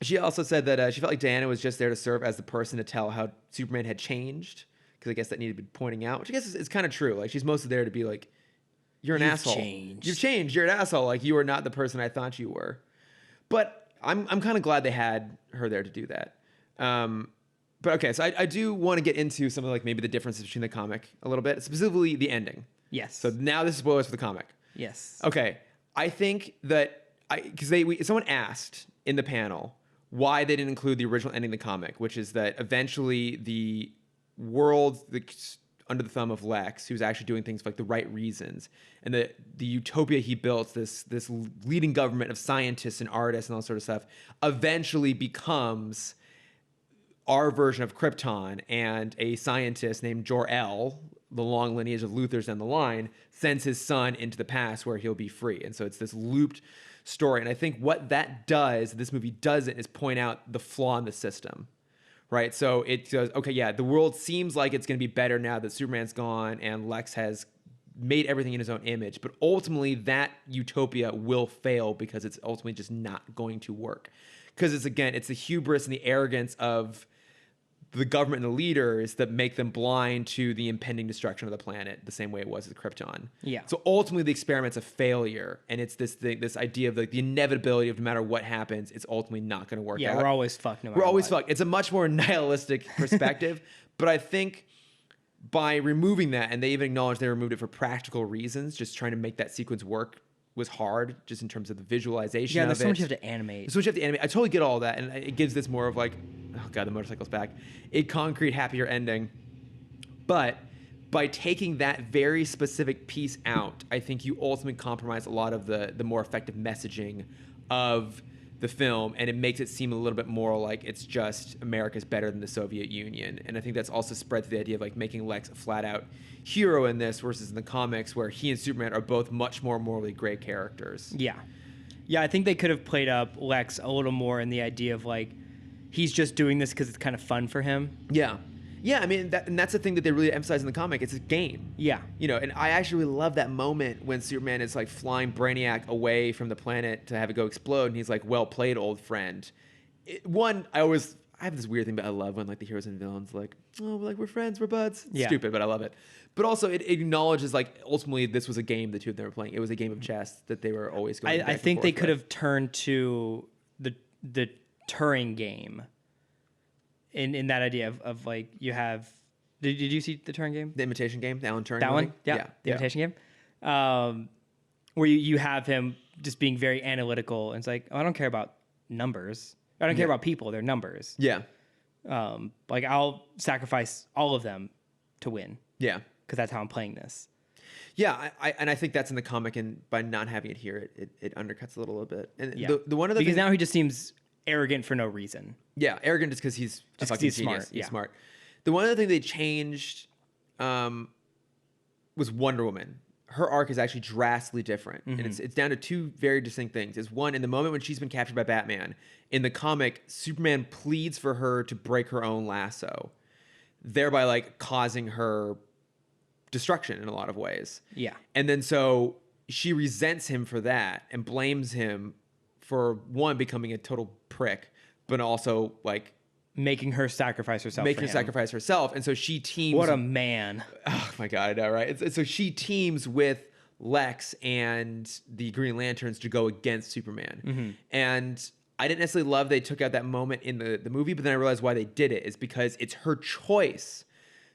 She also said that she felt like Diana was just there to serve as the person to tell how Superman had changed, because I guess that needed to be pointing out, which I guess is kind of true. Like, she's mostly there to be like, you're an asshole. You've changed. You're an asshole. Like, you are not the person I thought you were. But I'm kind of glad they had her there to do that. But okay, so I do want to get into some of like maybe the differences between the comic a little bit, specifically the ending. Yes. So now this is spoilers for the comic. Yes. Okay. I think that someone asked in the panel why they didn't include the original ending of the comic, which is that eventually the world under the thumb of Lex, who's actually doing things for like the right reasons, and the utopia he built, this leading government of scientists and artists and all sort of stuff, eventually becomes our version of Krypton, and a scientist named Jor-El, the long lineage of Luthor's down the line, sends his son into the past where he'll be free. And so it's this looped story. And I think what that does, this movie doesn't, is point out the flaw in the system, right? So it goes, okay, yeah, the world seems like it's going to be better now that Superman's gone and Lex has made everything in his own image. But ultimately, that utopia will fail because it's ultimately just not going to work. Because it's the hubris and the arrogance of the government and the leaders that make them blind to the impending destruction of the planet, the same way it was with Krypton. Yeah. So ultimately, the experiment's a failure, and it's this idea of like the inevitability of no matter what happens, it's ultimately not going to work out. Yeah, we're always fucked. No matter we're always what. fucked. It's a much more nihilistic perspective, but I think by removing that, and they even acknowledge they removed it for practical reasons, just trying to make that sequence work was hard, just in terms of the visualization. Yeah, of there's it. so much you have to animate. There's so much you have to animate. I totally get all that, and it gives this more of like, oh god, the motorcycle's back, a concrete, happier ending. But by taking that very specific piece out, I think you ultimately compromise a lot of the more effective messaging of the film, and it makes it seem a little bit more like it's just America's better than the Soviet Union. And I think that's also spread to the idea of like making Lex a flat out hero in this versus in the comics where he and Superman are both much more morally gray characters. Yeah. I think they could have played up Lex a little more in the idea of like he's just doing this because it's kind of fun for him. Yeah. I mean, that's the thing that they really emphasize in the comic. It's a game. Yeah. And I actually love that moment when Superman is like flying Brainiac away from the planet to have it go explode, and he's like, "Well played, old friend." I I have this weird thing, but I love when like the heroes and villains like, oh, like we're friends, we're buds. Yeah. Stupid, but I love it. But also it acknowledges like ultimately this was a game the two of them were playing. It was a game of chess that they were always going. I think they could have turned to the Turing game in that idea of like you have. Did you see the Turing game? The Imitation Game, the Alan Turing. That movie? one, yeah, the Imitation Game, where you have him just being very analytical and it's like, oh, I don't care about numbers. I don't care about people. They're numbers. Yeah. Like I'll sacrifice all of them to win. Yeah. Because that's how I'm playing this. Yeah, I think that's in the comic, and by not having it here, it undercuts a little bit. And the one of the because now he just seems arrogant for no reason. Yeah, arrogant just because he's a fucking genius. Smart. He's smart. The one other thing they changed was Wonder Woman. Her arc is actually drastically different, and it's down to two very distinct things. Is one, in the moment when she's been captured by Batman, in the comic, Superman pleads for her to break her own lasso, thereby like causing her destruction in a lot of ways. Yeah. And then so she resents him for that and blames him for one, becoming a total prick, but also like making her sacrifice herself. And so she teams. What a man. Oh my God, I know, right? So she teams with Lex and the Green Lanterns to go against Superman. And I didn't necessarily love they took out that moment in the movie, but then I realized why they did it is because it's her choice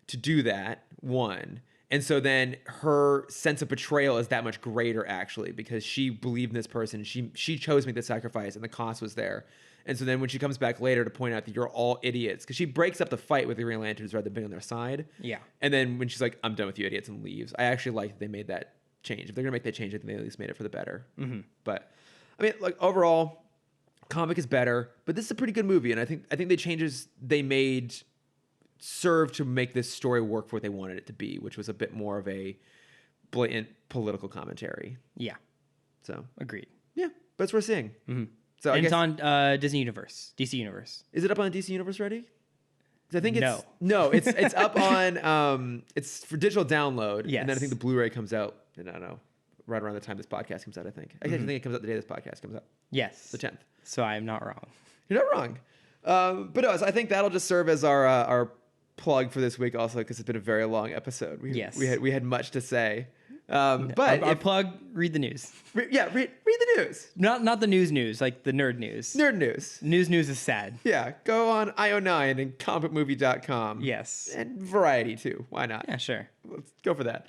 to do that, one. And so then her sense of betrayal is that much greater, actually, because she believed in this person. She chose to make the sacrifice, and the cost was there. And so then when she comes back later to point out that you're all idiots, because she breaks up the fight with the Green Lanterns rather than being on their side. Yeah. And then when she's like, I'm done with you idiots, and leaves, I actually like that they made that change. If they're going to make that change, I think they at least made it for the better. But, I mean, like, overall, comic is better, but this is a pretty good movie. And I think the changes they made serve to make this story work for what they wanted it to be, which was a bit more of a blatant political commentary. Yeah. So. Agreed. Yeah, but it's worth seeing. So and it's on DC Universe. Is it up on DC Universe already? I think it's no. It's up on it's for digital download. Yes. And then I think the Blu-ray comes out, and I don't know, right around the time this podcast comes out, I think. I think it comes out the day this podcast comes out. Yes. The 10th. So I'm not wrong. You're not wrong. But no, so I think that'll just serve as our plug for this week also, because it's been a very long episode. We had much to say. But our plug, read the news. Read the news. Not the news, like the nerd news. Nerd news. News is sad. Yeah, go on IO9 and comicmovie.com. Yes. And Variety too. Why not? Yeah, sure. Let's go for that.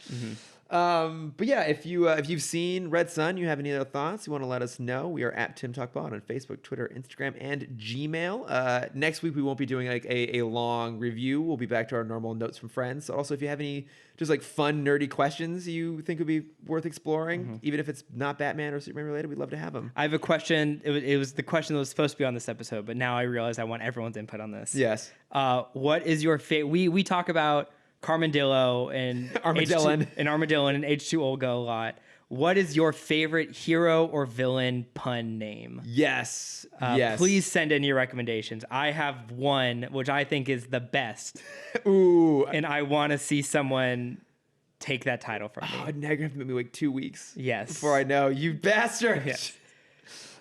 But yeah, if you've seen Red Sun, you have any other thoughts, you want to let us know, we are at Timm Talk Pod on Facebook, Twitter, Instagram, and Gmail. Next week we won't be doing like a long review. We'll be back to our normal notes from friends. So also, if you have any just like fun nerdy questions you think would be worth exploring, even if it's not Batman or Superman related, we'd love to have them. I have a question. It was the question that was supposed to be on this episode, but now I realize I want everyone's input on this. Yes. What is your favorite? We talk about Carmandillo and Armadillon and H2 Olga a lot. What is your favorite hero or villain pun name? Yes. Please send in your recommendations. I have one which I think is the best. Ooh. And I want to see someone take that title from me. Oh, now you're gonna have to give me like 2 weeks. Yes. Before I know, you bastard. Yes.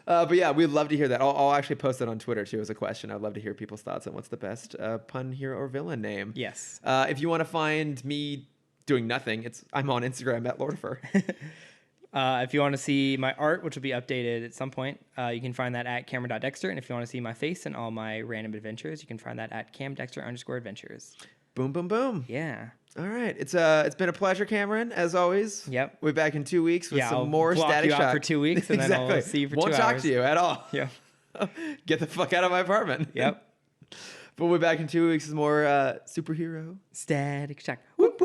But yeah, we'd love to hear that. I'll actually post it on Twitter too as a question. I'd love to hear people's thoughts on what's the best pun, hero, or villain name. Yes. If you want to find me doing nothing, I'm on Instagram at Lordifer. If you want to see my art, which will be updated at some point, you can find that at Cameron.Dexter. And if you want to see my face and all my random adventures, you can find that at CamDexter_adventures. Boom, boom, boom. Yeah. All right. It's been a pleasure, Cameron, as always. Yep. We'll be back in 2 weeks with some I'll more block Static you Shock. out for 2 weeks, and exactly. then I'll see you for 2 hours. Won't talk to you at all. Yeah. Get the fuck out of my apartment. Yep. But we'll be back in 2 weeks with more superhero Static Shock. Whoop, whoop.